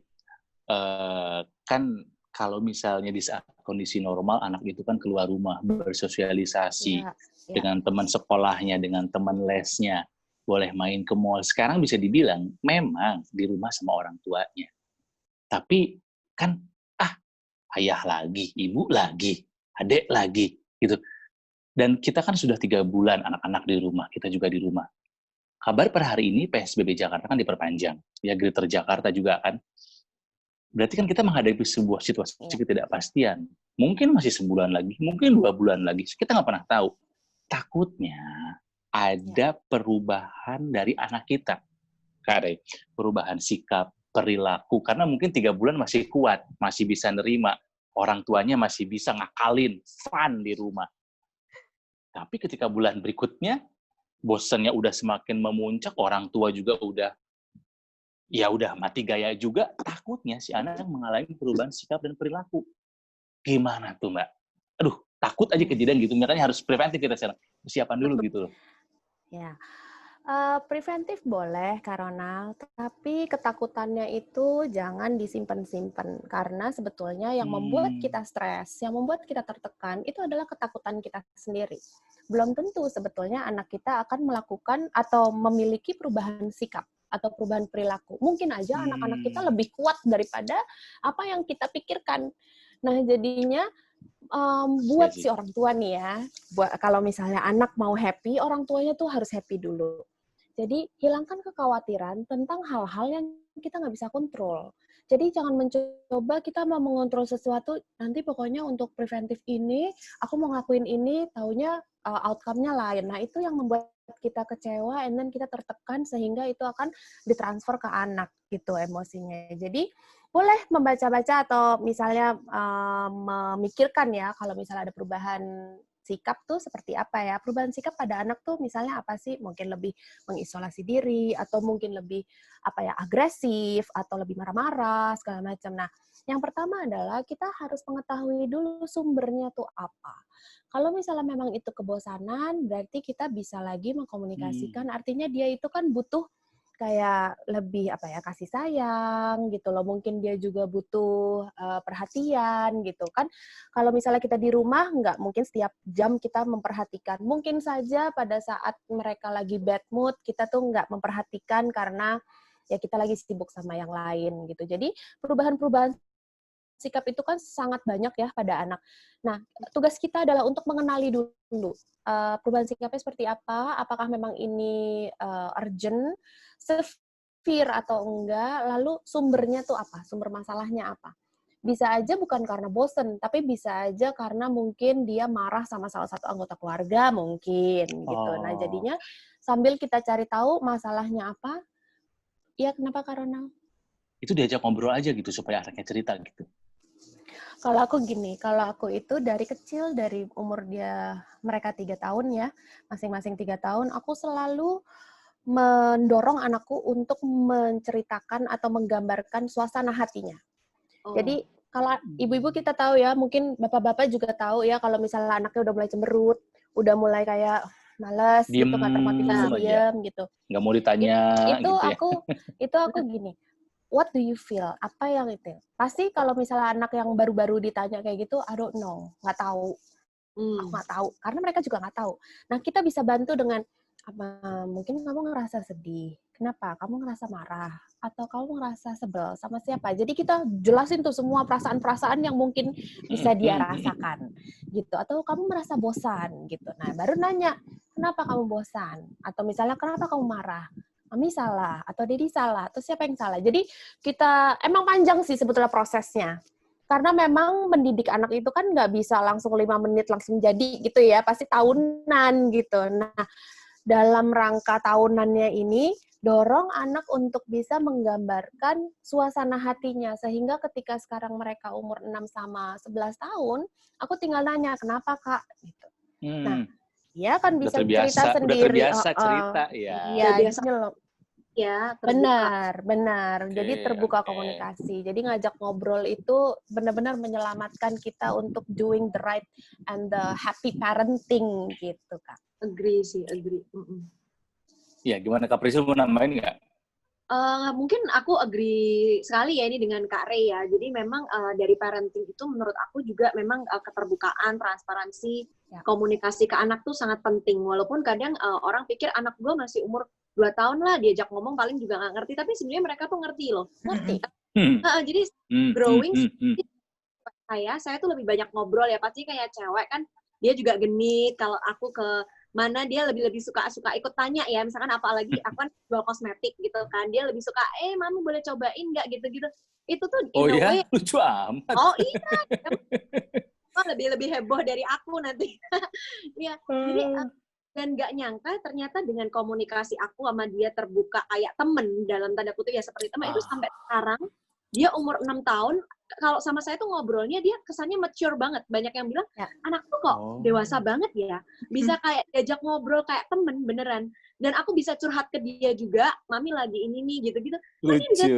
Kan kalau misalnya di saat kondisi normal, anak itu kan keluar rumah, bersosialisasi dengan teman sekolahnya, dengan teman lesnya, boleh main ke mall. Sekarang bisa dibilang memang di rumah sama orang tuanya. Tapi kan, ayah lagi, ibu lagi, adik lagi, gitu. Dan kita kan sudah 3 bulan anak-anak di rumah, kita juga di rumah. Kabar per hari ini PSBB Jakarta kan diperpanjang. Ya, Greater Jakarta juga kan. Berarti kan kita menghadapi sebuah situasi ketidakpastian. Mungkin masih sebulan lagi, mungkin 2 bulan lagi. Kita nggak pernah tahu. Takutnya ada perubahan dari anak kita. Kak, perubahan sikap, perilaku. Karena mungkin 3 bulan masih kuat, masih bisa nerima. Orang tuanya masih bisa ngakalin, fun di rumah. Tapi ketika bulan berikutnya, bosannya udah semakin memuncak, orang tua juga udah mati gaya juga, takutnya si anak mengalami perubahan sikap dan perilaku. Gimana tuh, Mbak? Aduh, takut aja kejadian gitu. Makanya harus preventif kita sekarang. Persiapan dulu gitu loh. Ya, preventif boleh, Kak Ronald. Tapi ketakutannya itu jangan disimpan-simpan. Karena sebetulnya yang membuat kita stres, yang membuat kita tertekan, itu adalah ketakutan kita sendiri. Belum tentu sebetulnya anak kita akan melakukan atau memiliki perubahan sikap atau perubahan perilaku. Mungkin aja anak-anak kita lebih kuat daripada apa yang kita pikirkan. Nah, jadinya buat si orang tua nih ya, kalau misalnya anak mau happy, orang tuanya tuh harus happy dulu. Jadi, hilangkan kekhawatiran tentang hal-hal yang kita nggak bisa kontrol. Jadi, jangan mencoba kita mau mengontrol sesuatu, nanti pokoknya untuk preventif ini, aku mau ngelakuin ini, taunya outcome-nya lain. Nah, itu yang membuat kita kecewa, and then kita tertekan, sehingga itu akan ditransfer ke anak, gitu emosinya. Jadi, boleh membaca-baca atau misalnya memikirkan ya, kalau misalnya ada perubahan sikap tuh seperti apa ya. Perubahan sikap pada anak tuh misalnya apa sih? Mungkin lebih mengisolasi diri, atau mungkin lebih agresif, atau lebih marah-marah, segala macam. Nah, yang pertama adalah kita harus mengetahui dulu sumbernya tuh apa. Kalau misalnya memang itu kebosanan, berarti kita bisa lagi mengkomunikasikan. Artinya dia itu kan butuh kayak lebih kasih sayang gitu loh. Mungkin dia juga butuh perhatian gitu kan. Kalau misalnya kita di rumah, nggak mungkin setiap jam kita memperhatikan. Mungkin saja pada saat mereka lagi bad mood, kita tuh nggak memperhatikan karena ya kita lagi sibuk sama yang lain gitu. Jadi perubahan-perubahan sikap itu kan sangat banyak ya pada anak. Nah, tugas kita adalah untuk mengenali dulu perubahan sikapnya seperti apa, apakah memang ini urgent, severe atau enggak, lalu sumbernya tuh apa, sumber masalahnya apa. Bisa aja bukan karena bosen, tapi bisa aja karena mungkin dia marah sama salah satu anggota keluarga mungkin gitu. Nah, jadinya sambil kita cari tahu masalahnya apa, ya kenapa Kak Ronald? Itu diajak ngobrol aja gitu supaya anaknya cerita gitu. Kalau aku gini, kalau aku itu dari kecil, dari umur mereka 3 tahun ya, masing-masing 3 tahun, aku selalu mendorong anakku untuk menceritakan atau menggambarkan suasana hatinya. Jadi kalau ibu-ibu kita tahu ya, mungkin bapak-bapak juga tahu ya, kalau misalnya anaknya udah mulai cemberut, udah mulai kayak malas gitu, nggak termotivasi diam gitu. Nggak mau ditanya itu gitu ya. Itu aku gini, what do you feel? Apa yang itu? Pasti kalau misalnya anak yang baru-baru ditanya kayak gitu, I don't know, nggak tahu. Aku nggak tahu, karena mereka juga nggak tahu. Nah, kita bisa bantu dengan mungkin kamu ngerasa sedih. Kenapa? Kamu ngerasa marah? Atau kamu ngerasa sebel sama siapa? Jadi kita jelasin tuh semua perasaan-perasaan yang mungkin bisa dia rasakan. Gitu. Atau kamu merasa bosan gitu. Nah, baru nanya, kenapa kamu bosan? Atau misalnya, kenapa kamu marah? Mami salah, atau Dedi salah, atau siapa yang salah. Jadi kita, emang panjang sih sebetulnya prosesnya. Karena memang mendidik anak itu kan nggak bisa langsung 5 menit langsung jadi gitu ya, pasti tahunan gitu. Nah, dalam rangka tahunannya ini, dorong anak untuk bisa menggambarkan suasana hatinya. Sehingga ketika sekarang mereka umur 6 sama 11 tahun, aku tinggal nanya, kenapa Kak? Gitu. Nah, dia kan bisa cerita sendiri. Udah terbiasa cerita ya. Iya, gini loh. Ya, terbuka. Benar. Jadi terbuka komunikasi. Jadi ngajak ngobrol itu benar-benar menyelamatkan kita untuk doing the right and the happy parenting gitu, Kak. Agree sih, agree. Ya, gimana Kak Priscil mau nambahin nggak? Mungkin aku agree sekali ya ini dengan Kak Rey ya. Jadi memang dari parenting itu menurut aku juga memang keterbukaan, transparansi, komunikasi ke anak tuh sangat penting. Walaupun kadang orang pikir anak gue masih umur 2 tahun lah, diajak ngomong paling juga nggak ngerti. Tapi sebenarnya mereka tuh ngerti loh. Ngerti. Jadi growing, saya tuh lebih banyak ngobrol ya. Pasti kayak cewek kan, dia juga genit. Kalau aku ke mana dia lebih suka ikut tanya ya, misalkan apalagi aku kan jual kosmetik gitu kan, dia lebih suka mami boleh cobain nggak gitu itu tuh in a way lucu amat. iya lebih heboh dari aku nanti. Ya jadi dan nggak nyangka ternyata dengan komunikasi aku sama dia terbuka kayak temen dalam tanda kutip ya seperti teman, itu sampai sekarang dia umur 6 tahun, kalau sama saya tuh ngobrolnya dia kesannya mature banget. Banyak yang bilang, anak tuh kok dewasa banget ya. Bisa kayak diajak ngobrol kayak temen, beneran. Dan aku bisa curhat ke dia juga, mami lagi ini nih, gitu-gitu. Lucu.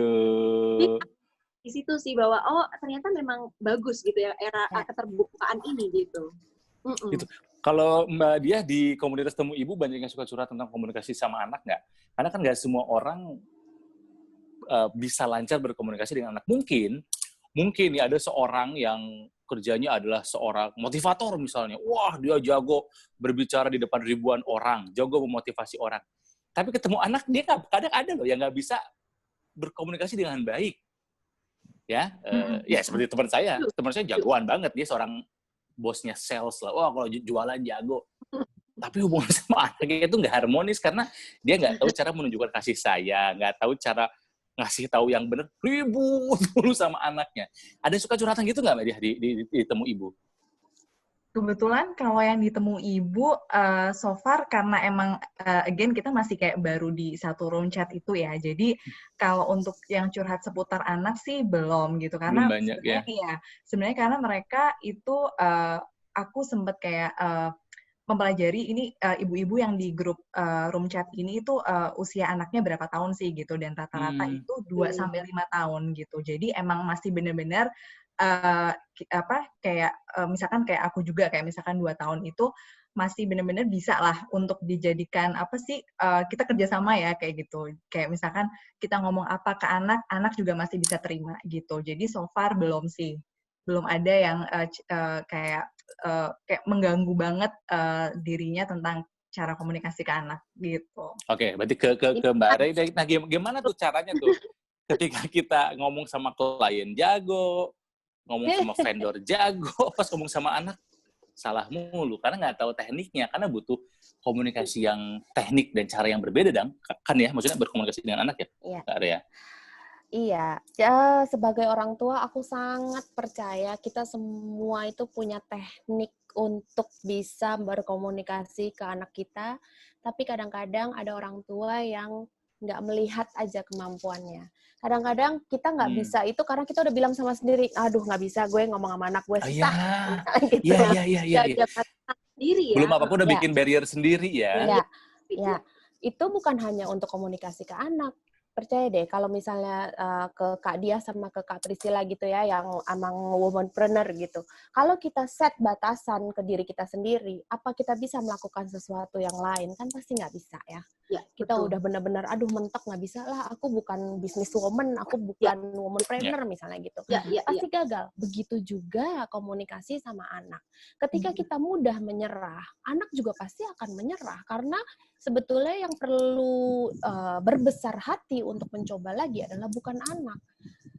Di situ sih bahwa, ternyata memang bagus gitu ya, era keterbukaan ini gitu. Gitu. Kalau Mbak Diah di komunitas Temu Ibu, banyak yang suka curhat tentang komunikasi sama anak nggak? Karena kan nggak semua orang bisa lancar berkomunikasi dengan anak. Mungkin nih ada seorang yang kerjanya adalah seorang motivator misalnya. Wah, dia jago berbicara di depan ribuan orang, jago memotivasi orang. Tapi ketemu anak, dia kadang ada loh yang nggak bisa berkomunikasi dengan baik. Ya, ya seperti teman saya jagoan banget. Dia seorang bosnya sales lah. Wah, kalau jualan jago. Tapi hubungan sama anaknya itu nggak harmonis karena dia nggak tahu cara menunjukkan kasih sayang, nggak tahu cara ngasih tahu yang benar, ribut dulu sama anaknya. Ada suka curhatan gitu nggak Mbak Diah di Temu Ibu? Kebetulan kalau yang ditemu ibu, so far karena emang, again kita masih kayak baru di satu room chat itu ya. Jadi kalau untuk yang curhat seputar anak sih belum gitu. Karena belum banyak ya? Iya, sebenarnya karena mereka itu, aku sempat kayak mempelajari ini ibu-ibu yang di grup room chat ini itu usia anaknya berapa tahun sih gitu, dan rata-rata itu 2-5 tahun gitu. Jadi emang masih benar-benar kayak misalkan kayak aku juga kayak misalkan 2 tahun itu masih benar-benar bisa lah untuk dijadikan kita kerjasama ya kayak gitu. Kayak misalkan kita ngomong apa ke anak, anak juga masih bisa terima gitu. Jadi so far belum sih. Belum ada yang kayak mengganggu banget dirinya tentang cara komunikasi ke anak gitu. Oke, berarti ke Mbak Rey. Nah, gimana tuh caranya tuh ketika kita ngomong sama klien jago, ngomong sama vendor jago, pas ngomong sama anak salah mulu karena nggak tahu tekniknya, karena butuh komunikasi yang teknik dan cara yang berbeda kan ya, maksudnya berkomunikasi dengan anak ya, Iya. Kak Rea. Iya, sebagai orang tua aku sangat percaya kita semua itu punya teknik untuk bisa berkomunikasi ke anak kita, tapi kadang-kadang ada orang tua yang nggak melihat aja kemampuannya. Kadang-kadang kita nggak bisa itu karena kita udah bilang sama sendiri, aduh nggak bisa gue ngomong sama anak gue susah, gitu. Iya. Sendiri ya. Belum apa-apa udah bikin barrier sendiri ya. Ya, itu bukan hanya untuk komunikasi ke anak. Percaya deh, kalau misalnya ke Kak Dia sama ke Kak Priscilla gitu ya, yang emang womanpreneur gitu. Kalau kita set batasan ke diri kita sendiri, apa kita bisa melakukan sesuatu yang lain? Kan pasti nggak bisa ya. Ya, kita betul. udah benar-benar, aduh mentok nggak bisa lah, aku bukan businesswoman, aku bukan womanpreneur misalnya gitu. Pasti gagal. Begitu juga komunikasi sama anak. Ketika kita mudah menyerah, anak juga pasti akan menyerah. Karena sebetulnya yang perlu berbesar hati untuk mencoba lagi adalah bukan anak.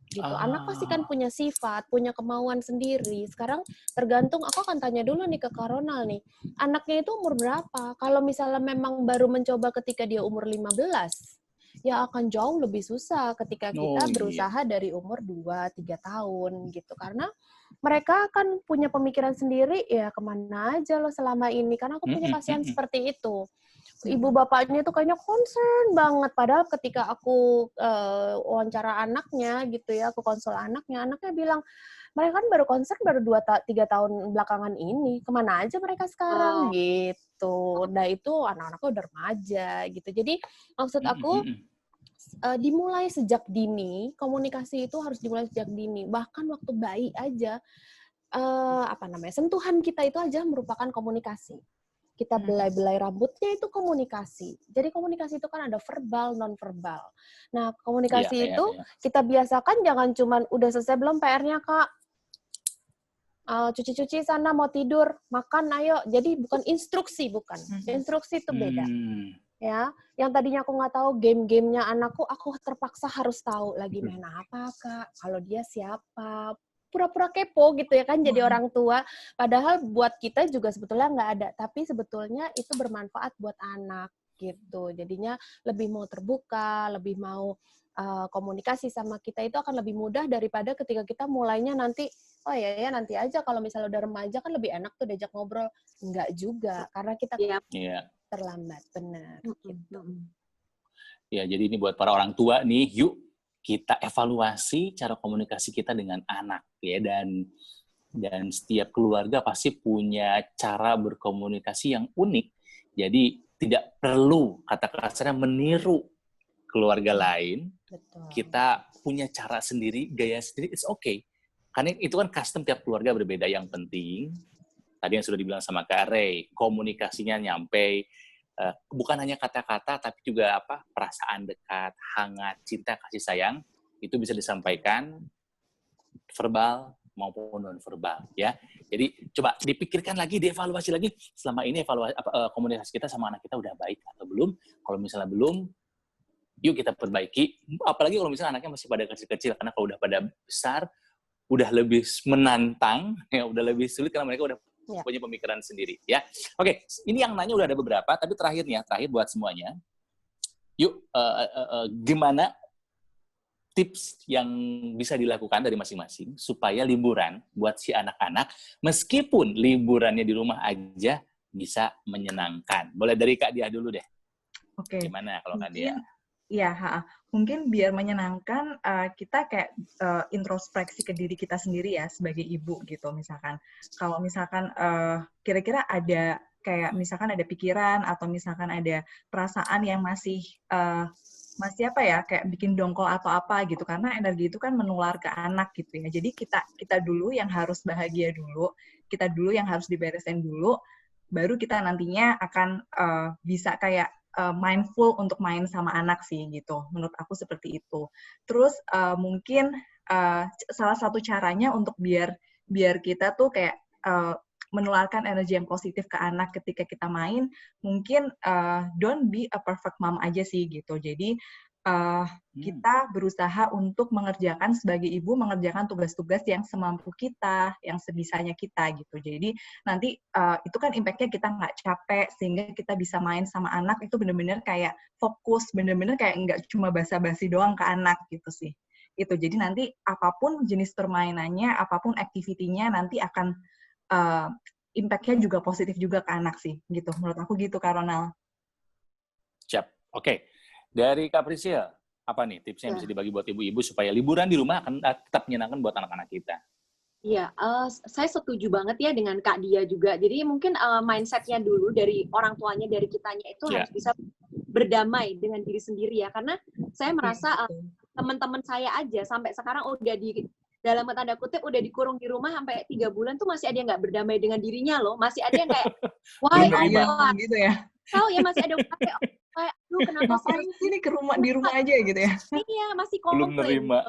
Gitu. Anak pasti kan punya sifat, punya kemauan sendiri. Sekarang tergantung, aku akan tanya dulu nih ke Kak Ronald nih. Anaknya itu umur berapa? Kalau misalnya memang baru mencoba ketika dia umur 15, ya akan jauh lebih susah ketika kita berusaha dari umur 2-3 tahun gitu. Karena mereka kan punya pemikiran sendiri, ya kemana aja lo selama ini. Karena aku punya pasien seperti itu. Ibu bapaknya tuh kayaknya concern banget, padahal ketika aku wawancara anaknya gitu ya, aku konsul anaknya bilang mereka kan baru concern baru 2-3 tahun belakangan ini, kemana aja mereka sekarang gitu. Nah itu anak-anaknya udah remaja gitu. Jadi maksud aku dimulai sejak dini, komunikasi itu harus dimulai sejak dini, bahkan waktu bayi aja sentuhan kita itu aja merupakan komunikasi. Kita belai-belai rambutnya itu komunikasi. Jadi komunikasi itu kan ada verbal, non-verbal. Nah, komunikasi itu kita biasakan jangan cuman udah selesai belum PR-nya, Kak? Cuci-cuci sana, mau tidur, makan, ayo. Jadi bukan instruksi, bukan. Instruksi itu beda. Ya, yang tadinya aku nggak tahu game-gamenya anakku, aku terpaksa harus tahu lagi main apa, Kak. Kalau dia siapa. Pura-pura kepo gitu ya kan, jadi orang tua. Padahal buat kita juga sebetulnya nggak ada, tapi sebetulnya itu bermanfaat buat anak gitu. Jadinya lebih mau terbuka, lebih mau komunikasi sama kita itu akan lebih mudah daripada ketika kita mulainya nanti, oh ya nanti aja kalau misalnya udah remaja kan lebih enak tuh diajak ngobrol. Enggak juga, karena kita terlambat, benar. Gitu. Ya, jadi ini buat para orang tua nih, yuk kita evaluasi cara komunikasi kita dengan anak ya, dan setiap keluarga pasti punya cara berkomunikasi yang unik. Jadi tidak perlu kata kasarnya meniru keluarga lain. Betul. Kita punya cara sendiri, gaya sendiri, it's okay. Karena itu kan custom tiap keluarga berbeda. Yang penting tadi yang sudah dibilang sama Kak Ray, komunikasinya nyampe. Bukan hanya kata-kata, tapi juga perasaan dekat, hangat, cinta, kasih sayang, itu bisa disampaikan verbal maupun non-verbal, ya. Jadi coba dipikirkan lagi, dievaluasi lagi, selama ini komunikasi kita sama anak kita udah baik atau belum. Kalau misalnya belum, yuk kita perbaiki. Apalagi kalau misalnya anaknya masih pada kecil-kecil, karena kalau udah pada besar, udah lebih menantang, ya udah lebih sulit karena mereka udah punya pemikiran sendiri, ya. Oke, ini yang nanya udah ada beberapa, tapi terakhir buat semuanya. Yuk, gimana tips yang bisa dilakukan dari masing-masing supaya liburan buat si anak-anak, meskipun liburannya di rumah aja, bisa menyenangkan. Boleh dari Kak Dia dulu deh. Oke. Gimana kalau Kak Dia? Iya, mungkin biar menyenangkan kita kayak introspeksi ke diri kita sendiri ya sebagai ibu gitu misalkan. Kalau misalkan kira-kira ada kayak misalkan ada pikiran atau misalkan ada perasaan yang masih kayak bikin dongkol atau apa gitu, karena energi itu kan menular ke anak gitu ya. Jadi kita dulu yang harus bahagia dulu, kita dulu yang harus diberesin dulu, baru kita nantinya akan bisa kayak mindful untuk main sama anak sih gitu. Menurut aku seperti itu. Terus mungkin salah satu caranya untuk biar kita tuh kayak menularkan energi yang positif ke anak ketika kita main, mungkin don't be a perfect mom aja sih gitu. Jadi kita berusaha untuk sebagai ibu mengerjakan tugas-tugas yang semampu kita, yang sebisanya kita gitu. Jadi nanti itu kan impact-nya kita nggak capek, sehingga kita bisa main sama anak itu benar-benar kayak fokus, benar-benar kayak nggak cuma basa-basi doang ke anak gitu sih. Itu jadi nanti apapun jenis permainannya, apapun activity-nya nanti akan impact-nya juga positif juga ke anak sih gitu. Menurut aku gitu, Kak Ronald. Siap. Oke. Dari Kak Priscil, apa nih tipsnya yang bisa dibagi buat ibu-ibu supaya liburan di rumah akan tetap menyenangkan buat anak-anak kita? Iya, saya setuju banget ya dengan Kak Dia juga. Jadi mungkin mindset-nya dulu dari orang tuanya, dari kitanya itu harus bisa berdamai dengan diri sendiri ya. Karena saya merasa teman-teman saya aja sampai sekarang udah dalam tanda kutip udah dikurung di rumah sampai 3 bulan tuh masih ada yang nggak berdamai dengan dirinya loh. Masih ada yang kayak, why gitu ya? Tahu ya, masih ada kayak, aduh kenapa sih ini di rumah aja gitu ya? Iya, masih belum komplain. nerima.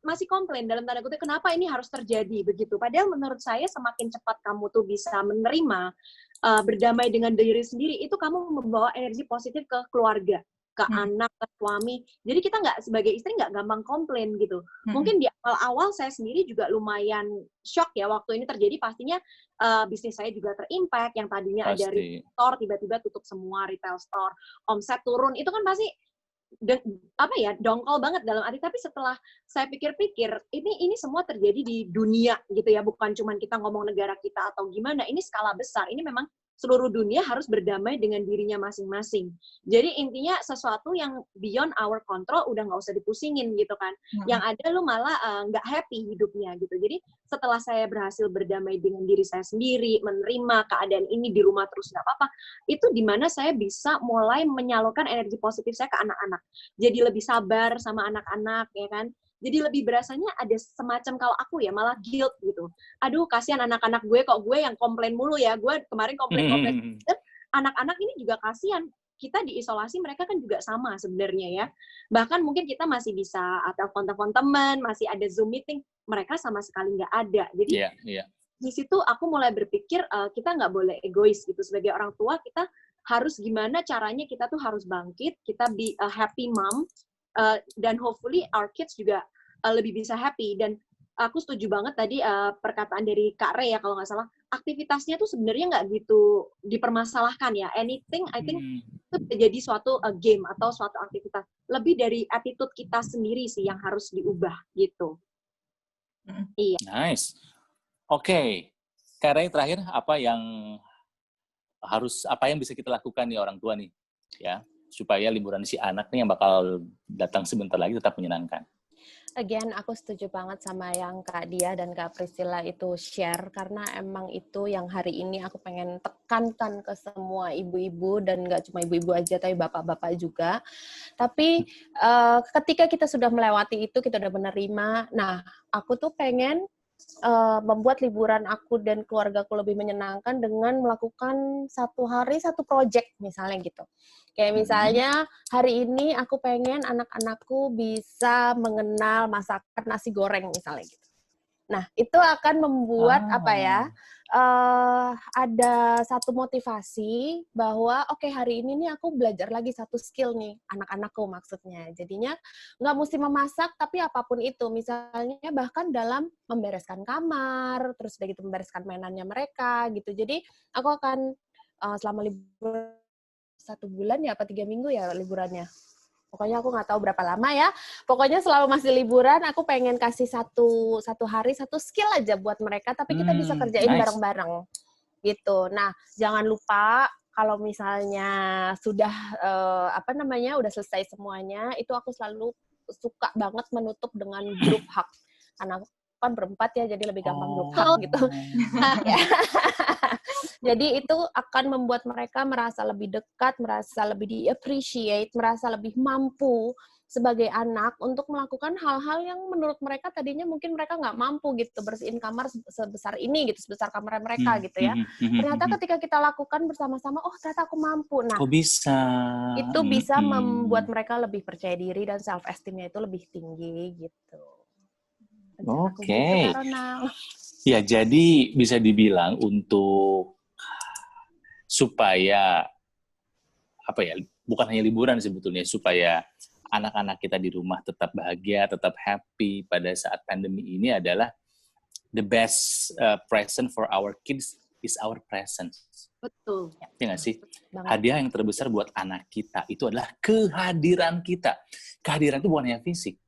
Masih komplain dalam tanda kutip, kenapa ini harus terjadi begitu. Padahal menurut saya semakin cepat kamu tuh bisa menerima, berdamai dengan diri sendiri, itu kamu membawa energi positif ke keluarga, ke anak, ke suami. Jadi kita sebagai istri nggak gampang komplain gitu. Mungkin di awal-awal saya sendiri juga lumayan shock ya waktu ini terjadi, pastinya bisnis saya juga terimpact, yang tadinya ada retail store tiba-tiba tutup semua retail store, omset turun, itu kan pasti dongkol banget dalam arti. Tapi setelah saya pikir-pikir, ini semua terjadi di dunia gitu ya, bukan cuma kita ngomong negara kita atau gimana, ini skala besar, ini memang seluruh dunia harus berdamai dengan dirinya masing-masing. Jadi intinya sesuatu yang beyond our control udah nggak usah dipusingin gitu kan. Yang ada lu malah nggak happy hidupnya gitu. Jadi setelah saya berhasil berdamai dengan diri saya sendiri, menerima keadaan ini di rumah terus nggak apa-apa, itu dimana saya bisa mulai menyalurkan energi positif saya ke anak-anak. Jadi lebih sabar sama anak-anak ya kan. Jadi lebih berasanya ada semacam, kalau aku ya malah guilt gitu. Aduh, kasihan anak-anak gue, kok gue yang komplain mulu ya. Gue kemarin komplain. Anak-anak ini juga kasihan. Kita diisolasi, mereka kan juga sama sebenarnya ya. Bahkan mungkin kita masih bisa telepon-telepon teman, masih ada Zoom meeting. Mereka sama sekali nggak ada. Jadi di situ aku mulai berpikir kita nggak boleh egois gitu. Sebagai orang tua, kita harus gimana caranya kita tuh harus bangkit, kita be a happy mom, dan hopefully our kids juga lebih bisa happy. Dan aku setuju banget tadi perkataan dari Kak Re ya, kalau nggak salah, aktivitasnya tuh sebenarnya nggak gitu dipermasalahkan ya. Anything, I think itu jadi suatu game atau suatu aktivitas. Lebih dari attitude kita sendiri sih yang harus diubah gitu. Iya. Nice. Oke. Kak Re, terakhir apa yang bisa kita lakukan nih orang tua nih, ya, supaya liburan si anak nih yang bakal datang sebentar lagi tetap menyenangkan. Again, aku setuju banget sama yang Kak Dia dan Kak Priscilla itu share, karena emang itu yang hari ini aku pengen tekankan ke semua ibu-ibu, dan nggak cuma ibu-ibu aja, tapi bapak-bapak juga. Tapi ketika kita sudah melewati itu, kita udah menerima, nah aku tuh pengen membuat liburan aku dan keluargaku lebih menyenangkan dengan melakukan 1 hari 1 project misalnya gitu. Kayak misalnya hari ini aku pengen anak-anakku bisa mengenal masakan nasi goreng misalnya gitu. Nah, itu akan membuat ada satu motivasi bahwa hari ini nih aku belajar lagi 1 skill nih, anak-anakku maksudnya. Jadinya nggak mesti memasak, tapi apapun itu. Misalnya bahkan dalam membereskan kamar, terus udah gitu membereskan mainannya mereka gitu. Jadi aku akan selama liburan 1 bulan ya, apa 3 minggu ya liburannya. Pokoknya aku nggak tahu berapa lama ya. Pokoknya selama masih liburan, aku pengen kasih satu hari 1 skill aja buat mereka, tapi kita bisa kerjain bareng-bareng gitu. Nah, jangan lupa kalau misalnya sudah udah selesai semuanya, itu aku selalu suka banget menutup dengan group hug. Karena kan berempat ya, jadi lebih gampang group hug gitu. Jadi itu akan membuat mereka merasa lebih dekat, merasa lebih di-appreciate, merasa lebih mampu sebagai anak untuk melakukan hal-hal yang menurut mereka tadinya mungkin mereka nggak mampu gitu, bersihin kamar sebesar ini gitu, sebesar kamar mereka gitu ya. Ternyata ketika kita lakukan bersama-sama, oh ternyata aku mampu. Nah, bisa? Itu bisa membuat mereka lebih percaya diri dan self-esteem-nya itu lebih tinggi gitu. Oke. Ya, jadi bisa dibilang untuk supaya bukan hanya liburan sebetulnya, supaya anak-anak kita di rumah tetap bahagia, tetap happy pada saat pandemi ini adalah the best present for our kids is our presence. Betul. Ya nggak sih? Banget. Hadiah yang terbesar buat anak kita itu adalah kehadiran kita. Kehadiran itu bukan hanya fisik,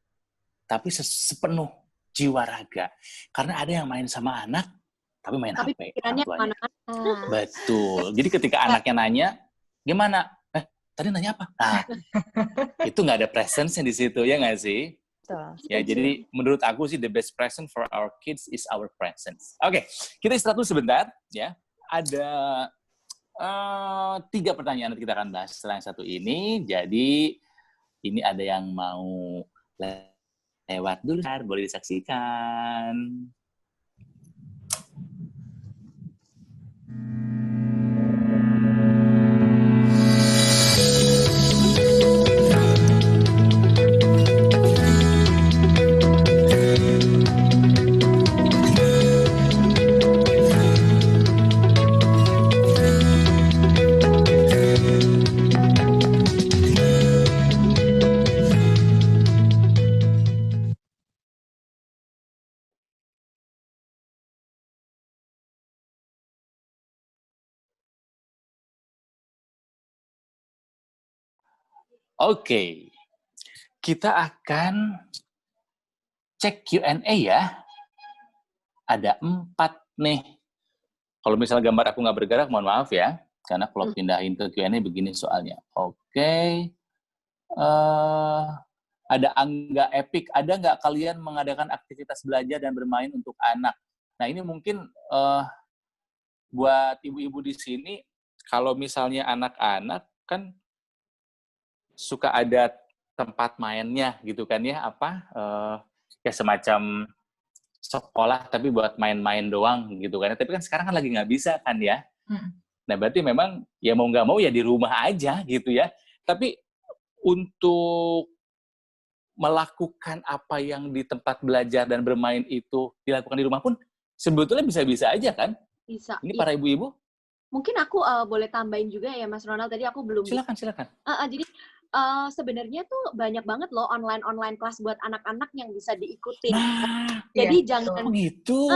tapi sepenuh jiwa raga. Karena ada yang main sama anak, tapi main Tapi HP. pikirannya orang tuanya. kemana-mana. Betul. Jadi ketika anaknya nanya, gimana? Tadi nanya apa? Nah, itu nggak ada presence-nya di situ, ya nggak sih? Betul. Ya, jadi menurut aku sih the best present for our kids is our presence. Oke, kita istirahat dulu sebentar, ya. Ada 3 pertanyaan yang kita akan bahas setelah yang satu ini. Jadi, ini ada yang mau lewat dulu, boleh disaksikan. Oke, kita akan cek Q&A ya. Ada 4 nih. Kalau misalnya gambar aku nggak bergerak, mohon maaf ya. Karena kalau pindahin ke Q&A begini soalnya. Oke. Ada Angga Epic. Ada nggak kalian mengadakan aktivitas belajar dan bermain untuk anak? Nah ini mungkin buat ibu-ibu di sini, kalau misalnya anak-anak kan suka ada tempat mainnya gitu kan ya, ya semacam sekolah tapi buat main-main doang gitu kan. Tapi kan sekarang kan lagi nggak bisa kan ya. Nah berarti memang ya mau nggak mau ya di rumah aja gitu ya. Tapi untuk melakukan apa yang di tempat belajar dan bermain itu dilakukan di rumah pun sebetulnya bisa-bisa aja kan? Bisa. Ini para ibu-ibu? Mungkin aku boleh tambahin juga ya Mas Ronald, tadi aku belum. Silakan. Jadi sebenarnya tuh banyak banget loh online kelas buat anak-anak yang bisa diikutin. Jadi jangan gitu.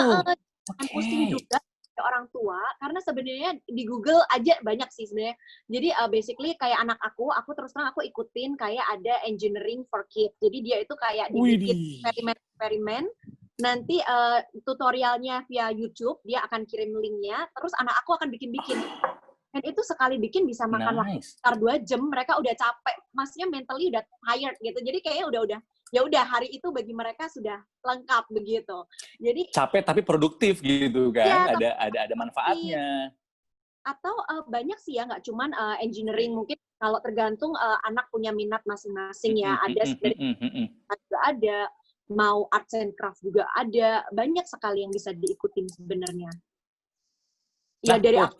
jangan pusing juga orang tua, karena sebenarnya di Google aja banyak sih sebenarnya. Jadi basically kayak anak aku terus terang aku ikutin kayak ada engineering for kids. Jadi dia itu kayak dibikin eksperimen. Nanti tutorialnya via YouTube, dia akan kirim linknya, terus anak aku akan bikin-bikin. Dan itu sekali bikin bisa makan waktu sekitar 2 jam, mereka udah capek, maksudnya mentally udah tired gitu. Jadi kayaknya udah hari itu bagi mereka sudah lengkap begitu. Jadi capek tapi produktif gitu kan, ya, ada manfaatnya. Atau banyak sih ya, nggak cuman engineering, mungkin kalau tergantung anak punya minat masing-masing ya. Ada juga ada, mau arts and craft juga ada, banyak sekali yang bisa diikutin sebenarnya. Ya dari aku.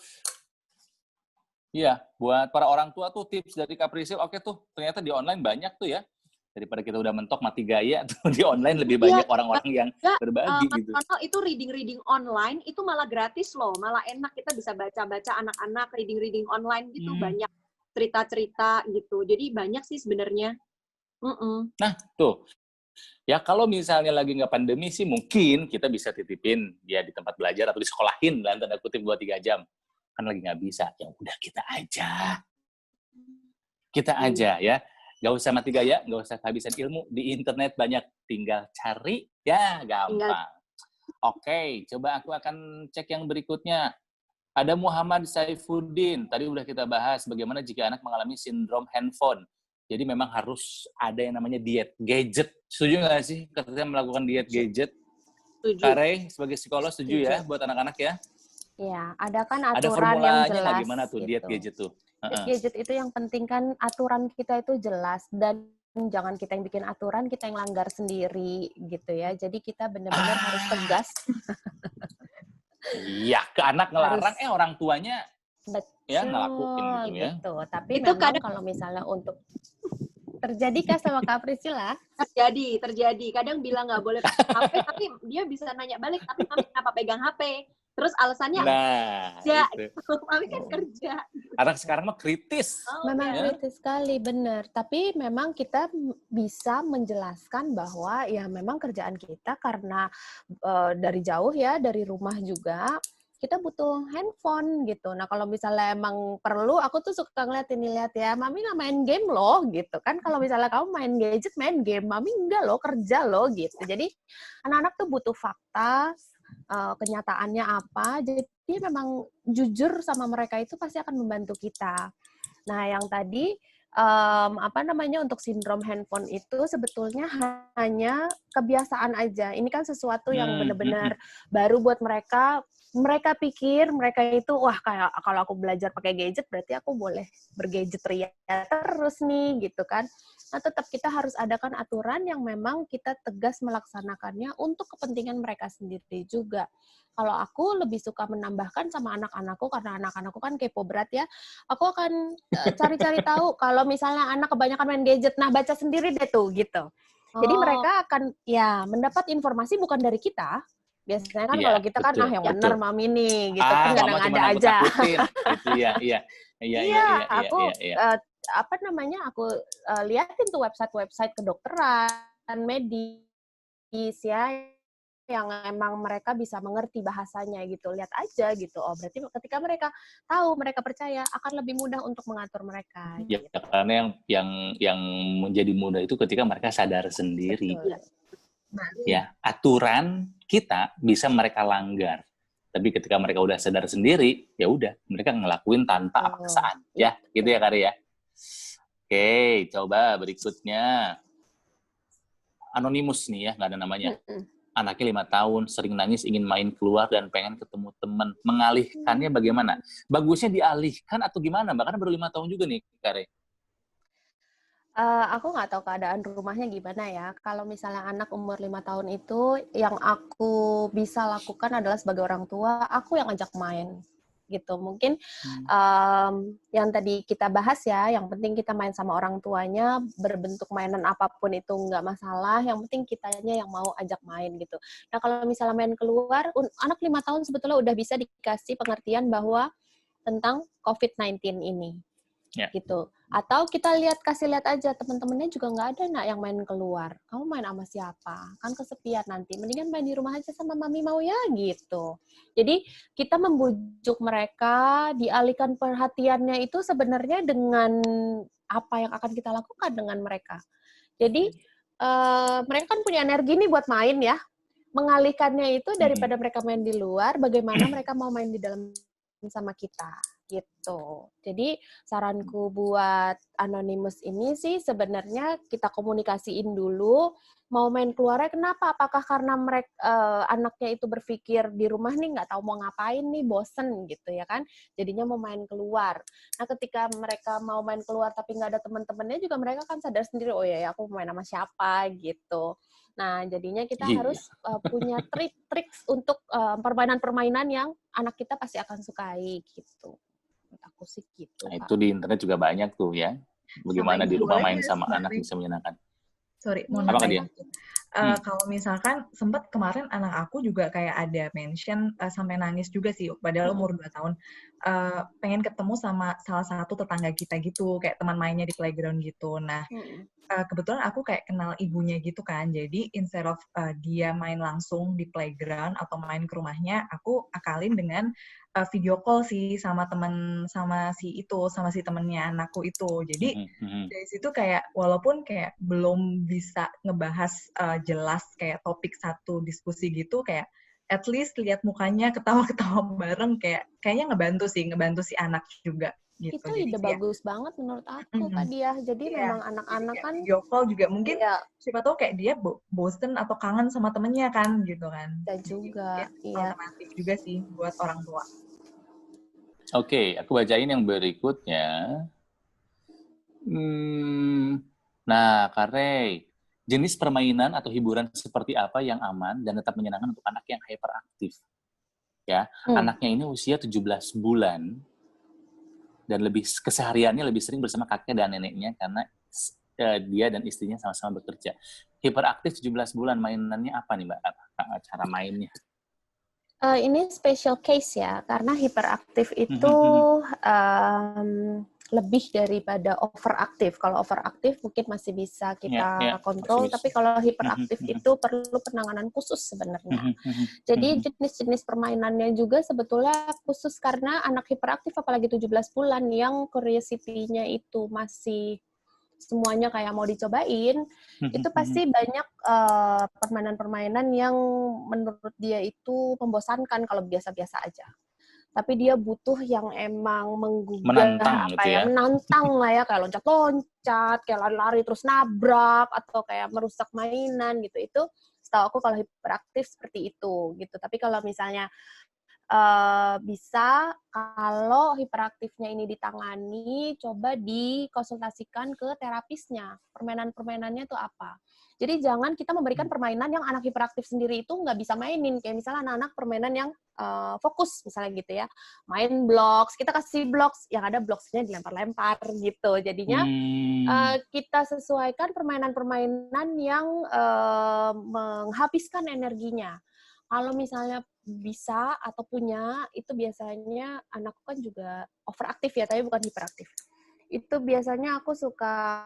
Iya, buat para orang tua tuh tips dari Kak Priscil, oke tuh, ternyata di online banyak tuh ya. Daripada kita udah mentok mati gaya, tuh di online lebih banyak orang-orang yang berbagi gitu. Itu reading online, itu malah gratis loh, malah enak, kita bisa baca-baca anak-anak, reading online gitu, banyak cerita-cerita gitu. Jadi banyak sih sebenarnya. Nah, tuh. Ya kalau misalnya lagi nggak pandemi sih mungkin kita bisa titipin dia di tempat belajar atau disekolahin dalam tanda kutip 2-3 jam. Kan lagi nggak bisa, ya udah kita aja ya, nggak usah mati gaya, nggak usah kehabisan ilmu, di internet banyak, tinggal cari ya gampang. Oke, coba aku akan cek yang berikutnya. Ada Muhammad Saifuddin, tadi udah kita bahas bagaimana jika anak mengalami sindrom handphone. Jadi memang harus ada yang namanya diet gadget. Setuju nggak sih ketika melakukan diet gadget? Kare sebagai psikolog setuju ya buat anak-anak ya? Iya, ada kan aturan yang jelas. Ada gimana tuh gitu. Diet gadget tuh? Diet gadget itu yang penting kan aturan kita itu jelas, dan jangan kita yang bikin aturan, kita yang langgar sendiri gitu ya. Jadi kita benar-benar harus tegas. Iya, ke anak ngelarang orang tuanya ya ngelakuin gitu ya. Betul. Tapi itu memang kalau misalnya untuk terjadi kah sama Kak Priscilla? Terjadi. Kadang bilang nggak boleh pakai HP, tapi dia bisa nanya balik, tapi mami kenapa pegang HP? Terus alasannya Nah, ya, itu. mami kan kerja. Anak sekarang mah kritis. Memang ya. kritis sekali, benar. Tapi memang kita bisa menjelaskan bahwa ya memang kerjaan kita karena dari jauh ya, dari rumah juga, kita butuh handphone gitu. Nah kalau misalnya emang perlu, aku tuh suka lihat ya, mami nggak main game loh gitu kan. Kalau misalnya kamu main gadget, main game, mami enggak loh, kerja loh gitu. Jadi anak-anak tuh butuh fakta, kenyataannya apa, jadi memang jujur sama mereka itu pasti akan membantu kita. Nah, yang tadi untuk sindrom handphone itu sebetulnya hanya kebiasaan aja. Ini kan sesuatu yang benar-benar baru buat mereka. Mereka pikir mereka itu wah kayak kalau aku belajar pakai gadget berarti aku boleh bergadget ria terus nih gitu kan. Nah, tetap kita harus adakan aturan yang memang kita tegas melaksanakannya untuk kepentingan mereka sendiri juga. Kalau aku lebih suka menambahkan sama anak-anakku karena anak-anakku kan kepo berat ya. Aku akan cari-cari tahu kalau misalnya anak kebanyakan main gadget, nah baca sendiri deh tuh gitu. Jadi mereka akan ya mendapat informasi bukan dari kita. Biasanya kan kalau kita kan yang bener mami nih gitu kan kadang ada aja. Gitu ya, iya. Aku aku liatin tuh website-website kedokteran, medis ya yang emang mereka bisa mengerti bahasanya gitu. Lihat aja gitu. Oh, berarti ketika mereka tahu, mereka percaya akan lebih mudah untuk mengatur mereka. Ya, gitu. Karena yang menjadi mudah itu ketika mereka sadar sendiri. Betul. Ya, aturan kita bisa mereka langgar. Tapi ketika mereka udah sadar sendiri, ya udah mereka ngelakuin tanpa paksaan. Ya, gitu ya Kari ya. Oke, coba berikutnya. Anonimus nih ya, nggak ada namanya. Anaknya 5 tahun, sering nangis, ingin main keluar dan pengen ketemu teman. Mengalihkannya bagaimana? Bagusnya dialihkan atau gimana? Bahkan baru 5 tahun juga nih, Kare. Aku nggak tahu keadaan rumahnya gimana ya. Kalau misalnya anak umur 5 tahun itu, yang aku bisa lakukan adalah sebagai orang tua, aku yang ajak main. Gitu. Mungkin yang tadi kita bahas ya, yang penting kita main sama orang tuanya, berbentuk mainan apapun itu nggak masalah, yang penting kitanya yang mau ajak main gitu. Nah kalau misalnya main keluar, anak 5 tahun sebetulnya udah bisa dikasih pengertian bahwa tentang COVID-19 ini. Ya. Gitu. Atau kita kasih lihat aja teman-temannya juga nggak ada nak yang main keluar. Kamu main sama siapa? Kan kesepian nanti. Mendingan main di rumah aja sama mami mau ya gitu. Jadi kita membujuk mereka, dialihkan perhatiannya itu sebenarnya dengan apa yang akan kita lakukan dengan mereka. Jadi mereka kan punya energi nih buat main ya. Mengalihkannya itu daripada mereka main di luar, bagaimana mereka mau main di dalam sama kita gitu. Jadi saranku buat Anonymous ini sih sebenarnya kita komunikasiin dulu mau main keluarnya kenapa? Apakah karena mereka anaknya itu berpikir di rumah nih nggak tahu mau ngapain nih, bosen gitu ya kan? Jadinya mau main keluar. Nah ketika mereka mau main keluar tapi nggak ada teman-temannya juga mereka kan sadar sendiri oh ya aku main sama siapa gitu. Nah, jadinya kita harus punya trik untuk permainan-permainan yang anak kita pasti akan sukai gitu. Aku sih gitu. Nah, itu di internet juga banyak tuh ya. Bagaimana di rumah main sama anak bisa menyenangkan. Sorry, mau nanya. Kalau misalkan sempat kemarin anak aku juga kayak ada mention sampai nangis juga sih, padahal umur 2 tahun. Pengen ketemu sama salah satu tetangga kita gitu, kayak teman mainnya di playground gitu. Nah, kebetulan aku kayak kenal ibunya gitu kan, jadi instead of dia main langsung di playground atau main ke rumahnya, aku akalin dengan video call sih sama si temennya anakku itu. Jadi dari situ kayak walaupun kayak belum bisa ngebahas jelas kayak topik satu diskusi gitu, kayak at least lihat mukanya ketawa-ketawa bareng kayaknya ngebantu si anak juga. Gitu. Itu ide bagus banget menurut aku Kak Diah. Jadi memang anak-anak kan video call juga mungkin siapa tahu kayak dia bosen atau kangen sama temennya kan gitu kan. Dan juga alternatif juga sih buat orang tua. Oke, aku bacain yang berikutnya. Nah, Kare, jenis permainan atau hiburan seperti apa yang aman dan tetap menyenangkan untuk anak yang hyperaktif? Ya, anaknya ini usia 17 bulan. Dan kesehariannya lebih sering bersama kakek dan neneknya karena dia dan istrinya sama-sama bekerja. Hiperaktif 17 bulan, mainannya apa nih Mbak? Cara mainnya? Ini special case ya, karena hiperaktif itu lebih daripada overaktif. Kalau overaktif mungkin masih bisa kita kontrol, tapi kalau hiperaktif itu perlu penanganan khusus sebenarnya. Jadi jenis-jenis permainannya juga sebetulnya khusus karena anak hiperaktif apalagi 17 bulan yang curiosity-nya itu masih semuanya kayak mau dicobain, itu pasti banyak permainan-permainan yang menurut dia itu membosankan kalau biasa-biasa aja. Tapi dia butuh yang emang menggugah, menantang lah ya, kayak loncat-loncat, kayak lari-lari terus nabrak, atau kayak merusak mainan gitu. Itu setahu aku kalau hiperaktif seperti itu gitu. Tapi kalau misalnya bisa kalau hiperaktifnya ini ditangani, coba dikonsultasikan ke terapisnya. Permainan-permainannya itu apa? Jadi jangan kita memberikan permainan yang anak hiperaktif sendiri itu nggak bisa mainin. Kayak misalnya anak-anak permainan yang fokus, misalnya gitu ya. Main blocks, kita kasih blocks, yang ada blocksnya dilempar-lempar gitu. Jadinya kita sesuaikan permainan-permainan yang menghabiskan energinya. Kalau misalnya bisa atau punya, itu biasanya anakku kan juga overaktif ya, tapi bukan hiperaktif. Itu biasanya aku suka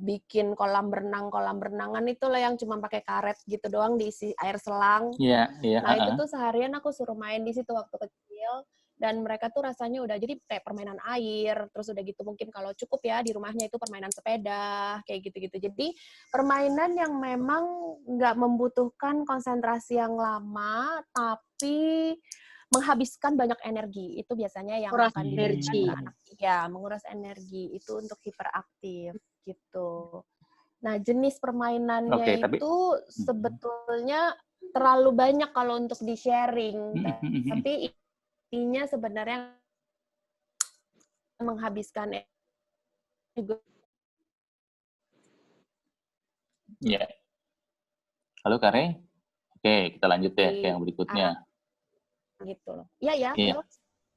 bikin kolam berenangan itu lah yang cuma pakai karet gitu doang diisi air selang. Nah itu tuh seharian aku suruh main di situ waktu kecil. Dan mereka tuh rasanya udah jadi kayak permainan air, terus udah gitu mungkin kalau cukup ya di rumahnya itu permainan sepeda, kayak gitu-gitu. Jadi permainan yang memang nggak membutuhkan konsentrasi yang lama, tapi menghabiskan banyak energi. Itu biasanya yang akan diberikan ke anak. Ya, menguras energi. Itu untuk hiperaktif, gitu. Nah, jenis permainannya itu sebetulnya terlalu banyak kalau untuk di-sharing. Tapi intinya sebenarnya menghabiskan juga. Ya. Halo Kare. Oke, kita lanjut deh ke yang berikutnya. Gitu loh. Iya.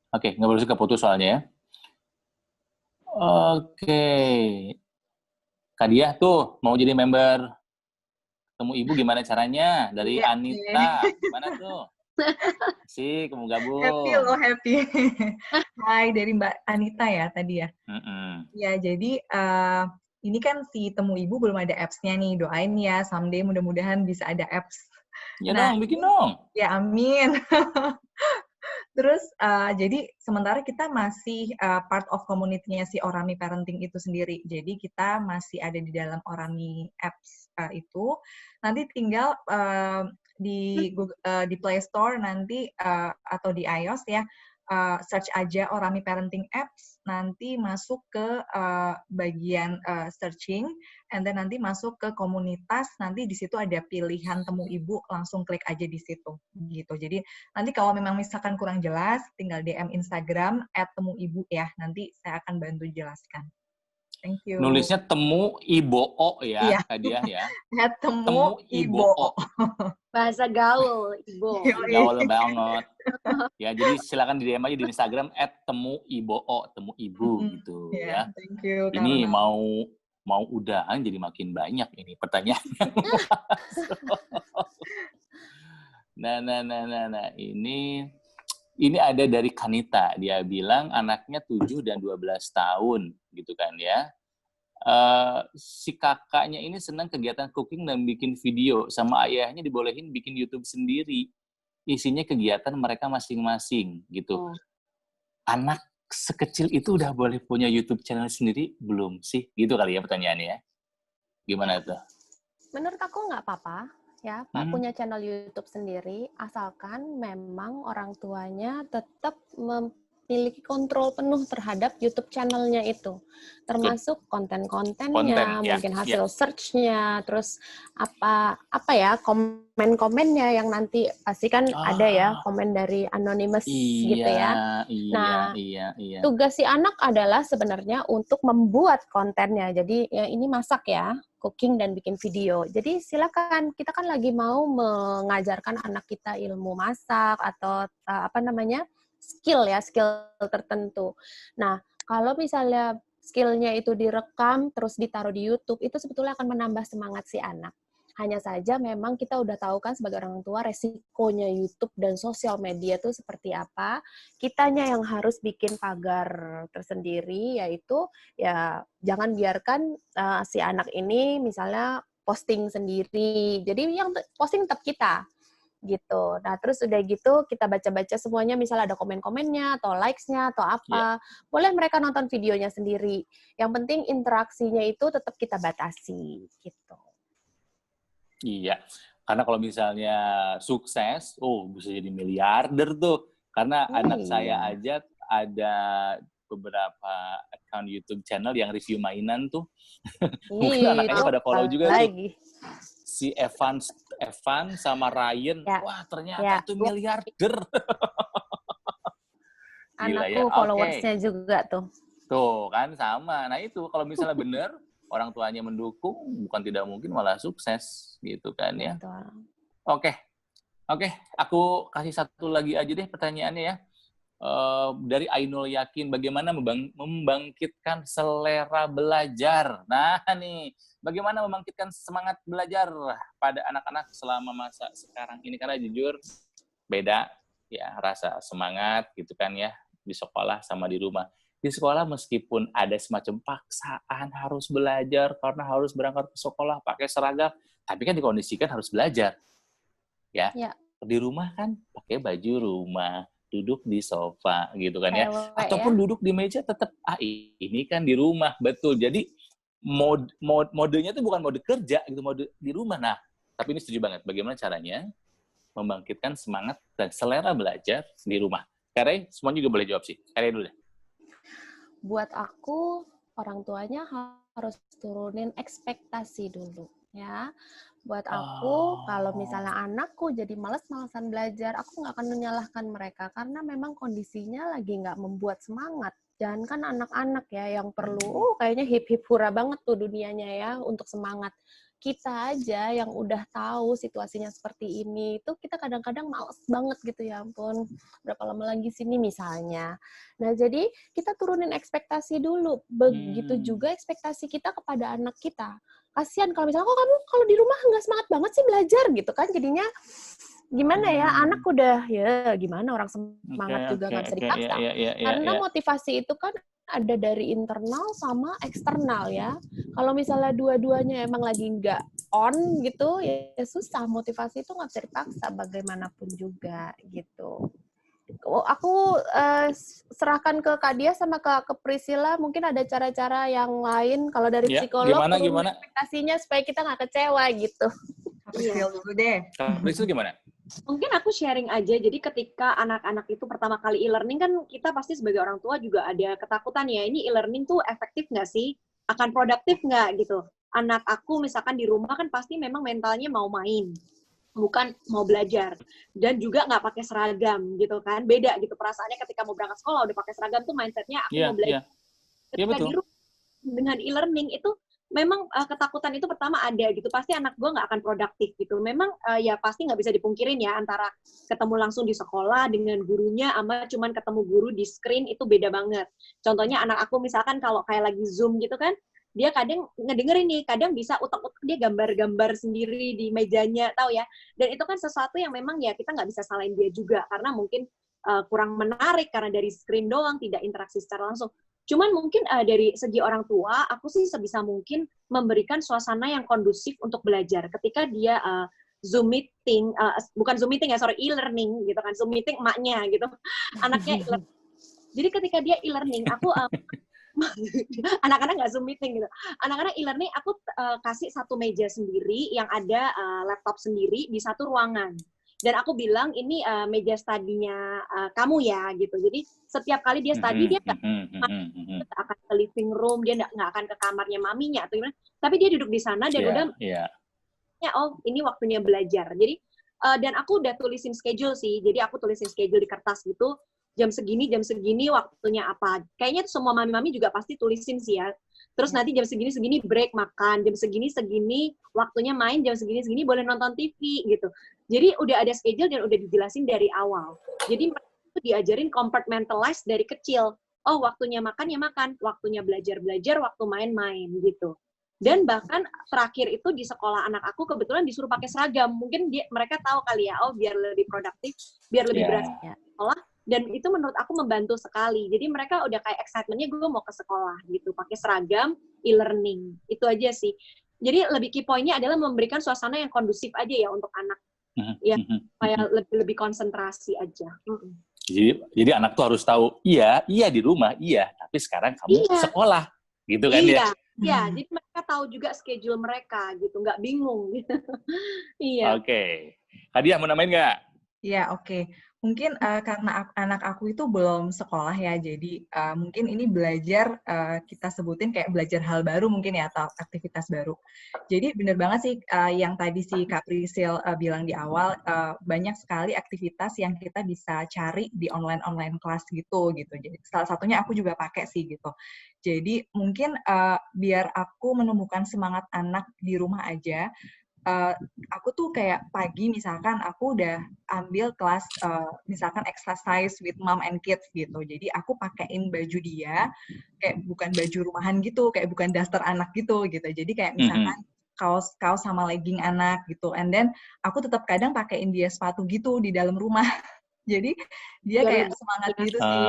Oke, nggak boleh keputus soalnya ya. Oke. Kak Diah tuh mau jadi member Temu Ibu gimana caranya? Dari Anita. Gimana tuh? Kamu gabung. Happy. Hai, dari Mbak Anita ya tadi ya. Ya, jadi ini kan si Temu Ibu belum ada apps-nya nih. Doain ya, someday mudah-mudahan bisa ada apps. Ya dong, bikin dong. Ya, amin. Terus, jadi sementara kita masih part of community-nya si Orami Parenting itu sendiri. Jadi kita masih ada di dalam Orami apps itu. Nanti tinggal di Play Store nanti atau di iOS ya, search aja Orami Parenting Apps, nanti masuk ke bagian searching, and then nanti masuk ke komunitas, nanti di situ ada pilihan Temu Ibu, langsung klik aja di situ, gitu. Jadi nanti kalau memang misalkan kurang jelas, tinggal DM Instagram @temuibu ya, nanti saya akan bantu jelaskan. Thank you. Nulisnya Temu Ibo ya, Kak Diah ya. Temu Ibo. Bahasa gaul, Ibo. Gaul banget. Ya, jadi silakan di DM aja di Instagram @temuibo, Temu Ibu gitu ya. Thank you. Ini mau udahan jadi makin banyak ini pertanyaannya. Nah, ini ada dari Kanita. Dia bilang anaknya 7 dan 12 tahun gitu kan ya. Si kakaknya ini senang kegiatan cooking dan bikin video, sama ayahnya dibolehin bikin YouTube sendiri. Isinya kegiatan mereka masing-masing gitu. Anak sekecil itu udah boleh punya YouTube channel sendiri belum sih? Gitu kali ya pertanyaannya. Gimana tuh? Menurut aku nggak apa-apa ya, Pak punya channel YouTube sendiri, asalkan memang orang tuanya tetap memiliki kontrol penuh terhadap YouTube channelnya itu, termasuk konten-kontennya, mungkin hasil search-nya, terus apa ya komen-komennya yang nanti pasti kan ada ya komen dari anonymous gitu ya. Tugas si anak adalah sebenarnya untuk membuat kontennya. Jadi ya ini masak ya, cooking dan bikin video. Jadi silakan, kita kan lagi mau mengajarkan anak kita ilmu masak atau skill tertentu. Nah, kalau misalnya skillnya itu direkam terus ditaruh di YouTube, itu sebetulnya akan menambah semangat si anak. Hanya saja memang kita udah tahu kan sebagai orang tua resikonya YouTube dan sosial media itu seperti apa. Kitanya yang harus bikin pagar tersendiri, yaitu ya jangan biarkan si anak ini misalnya posting sendiri. Jadi yang posting tetap kita gitu. Nah, terus udah gitu kita baca-baca semuanya, misalnya ada komen-komennya atau likes-nya atau apa. Boleh mereka nonton videonya sendiri. Yang penting interaksinya itu tetap kita batasi gitu. Iya, karena kalau misalnya sukses, bisa jadi miliarder tuh. Karena anak saya aja ada beberapa account YouTube channel yang review mainan tuh. Mungkin anaknya pada follow juga tuh. Si Evan sama Ryan, wah ternyata itu miliarder. Gila, anakku followersnya juga tuh. Tuh kan sama. Nah itu kalau misalnya bener, orang tuanya mendukung, bukan tidak mungkin malah sukses gitu kan ya. Oke, aku kasih satu lagi aja deh pertanyaannya ya. Dari Ainul Yakin, bagaimana membangkitkan selera belajar? Nah nih, bagaimana membangkitkan semangat belajar pada anak-anak selama masa sekarang ini? Karena jujur beda ya rasa semangat gitu kan ya di sekolah sama di rumah. Di sekolah meskipun ada semacam paksaan harus belajar karena harus berangkat ke sekolah pakai seragam, tapi kan dikondisikan harus belajar. Ya. Di rumah kan pakai baju rumah, duduk di sofa gitu kan ya. Ataupun duduk di meja tetap ini kan di rumah, betul. Jadi modenya itu bukan mode kerja gitu, mode di rumah. Nah, tapi ini setuju banget. Bagaimana caranya membangkitkan semangat dan selera belajar di rumah? Kare, semuanya juga boleh jawab sih. Kare dulu deh. Buat aku, orang tuanya harus turunin ekspektasi dulu ya. Buat aku, kalau misalnya anakku jadi malas-malasan belajar, aku nggak akan menyalahkan mereka, karena memang kondisinya lagi nggak membuat semangat. Dan kan anak-anak ya yang perlu, kayaknya hip-hip hura banget tuh dunianya ya, untuk semangat. Kita aja yang udah tahu situasinya seperti ini, itu kita kadang-kadang males banget gitu, ya ampun, berapa lama lagi sini misalnya. Nah, jadi kita turunin ekspektasi dulu. Begitu juga ekspektasi kita kepada anak kita. Kasihan kalau misalnya, kok kamu kalau di rumah nggak semangat banget sih belajar gitu kan, jadinya gimana ya, anak udah ya gimana, orang semangat juga nggak bisa dipaksa. Karena motivasi itu kan ada dari internal sama eksternal ya. Kalau misalnya dua-duanya emang lagi nggak on gitu, ya susah, motivasi itu nggak bisa dipaksa bagaimanapun juga gitu. Aku serahkan ke Kak Dia sama ke Priscilla, mungkin ada cara-cara yang lain kalau dari psikolog, gimana? Ekspektasinya supaya kita nggak kecewa gitu. Priscilla dulu deh. Priscilla gimana? Mungkin aku sharing aja, jadi ketika anak-anak itu pertama kali e-learning kan kita pasti sebagai orang tua juga ada ketakutan ya, ini e-learning tuh efektif nggak sih? Akan produktif nggak gitu? Anak aku misalkan di rumah kan pasti memang mentalnya mau main, bukan mau belajar, dan juga nggak pakai seragam gitu kan, beda gitu perasaannya ketika mau berangkat sekolah udah pakai seragam tuh mindsetnya aku mau belajar. Ketika di rumah dengan e-learning itu memang ketakutan itu pertama ada gitu, pasti anak gue nggak akan produktif gitu. Memang ya pasti nggak bisa dipungkirin ya antara ketemu langsung di sekolah dengan gurunya sama cuman ketemu guru di screen itu beda banget. Contohnya anak aku misalkan kalau kayak lagi Zoom gitu kan, dia kadang ngedengerin nih, kadang bisa utak-utak dia gambar-gambar sendiri di mejanya, tahu ya. Dan itu kan sesuatu yang memang ya kita nggak bisa salahin dia juga, karena mungkin kurang menarik, karena dari screen doang, tidak interaksi secara langsung. Cuman mungkin dari segi orang tua, aku sih sebisa mungkin memberikan suasana yang kondusif untuk belajar. Ketika dia Zoom meeting, bukan Zoom meeting ya, sorry, e-learning gitu kan, Zoom meeting emaknya gitu, anaknya e-learning. Jadi ketika dia e-learning, aku anak-anak nggak Zoom meeting gitu. Anak-anak e-learning aku kasih satu meja sendiri yang ada laptop sendiri di satu ruangan. Dan aku bilang ini meja study-nya kamu ya gitu. Jadi setiap kali dia study dia nggak akan ke living room, dia nggak akan ke kamarnya maminya atau gimana. Tapi dia duduk di sana dan udah oh ini waktunya belajar. Jadi dan aku udah tulisin schedule sih. Jadi aku tulisin schedule di kertas gitu. Jam segini waktunya apa. Kayaknya semua mami-mami juga pasti tulisin sih ya. Terus nanti jam segini break makan, jam segini waktunya main, jam segini boleh nonton TV gitu. Jadi udah ada schedule dan udah dijelasin dari awal. Jadi mereka itu diajarin compartmentalize dari kecil. Oh, waktunya makan ya makan, waktunya belajar, waktu main-main gitu. Dan bahkan terakhir itu di sekolah anak aku kebetulan disuruh pakai seragam. Mungkin mereka tahu kali ya, biar lebih produktif, biar lebih berasa sekolah. Dan itu menurut aku membantu sekali. Jadi mereka udah kayak excitement-nya gue mau ke sekolah gitu, pakai seragam, e-learning. Itu aja sih. Jadi lebih key point-nya adalah memberikan suasana yang kondusif aja ya untuk anak. Ya, supaya lebih konsentrasi aja. Jadi anak tuh harus tahu, iya di rumah, tapi sekarang kamu sekolah, gitu kan ya? Iya, jadi mereka tahu juga schedule mereka gitu, nggak bingung gitu. Iya. Oke. Hadiah mau namain nggak? Iya, oke. Mungkin karena anak aku itu belum sekolah ya, jadi mungkin ini belajar, kita sebutin kayak belajar hal baru mungkin ya, atau aktivitas baru. Jadi bener banget sih yang tadi si Kak Prisil bilang di awal, banyak sekali aktivitas yang kita bisa cari di online kelas gitu. Jadi salah satunya aku juga pakai sih gitu. Jadi mungkin biar aku menumbuhkan semangat anak di rumah aja, aku tuh kayak pagi misalkan aku udah ambil kelas misalkan exercise with mom and kids gitu. Jadi aku pakein baju dia kayak bukan baju rumahan gitu, kayak bukan daster anak gitu. Jadi kayak misalkan kaos sama legging anak gitu. And then aku tetap kadang pakein dia sepatu gitu di dalam rumah. Jadi dia kayak semangat gitu sih,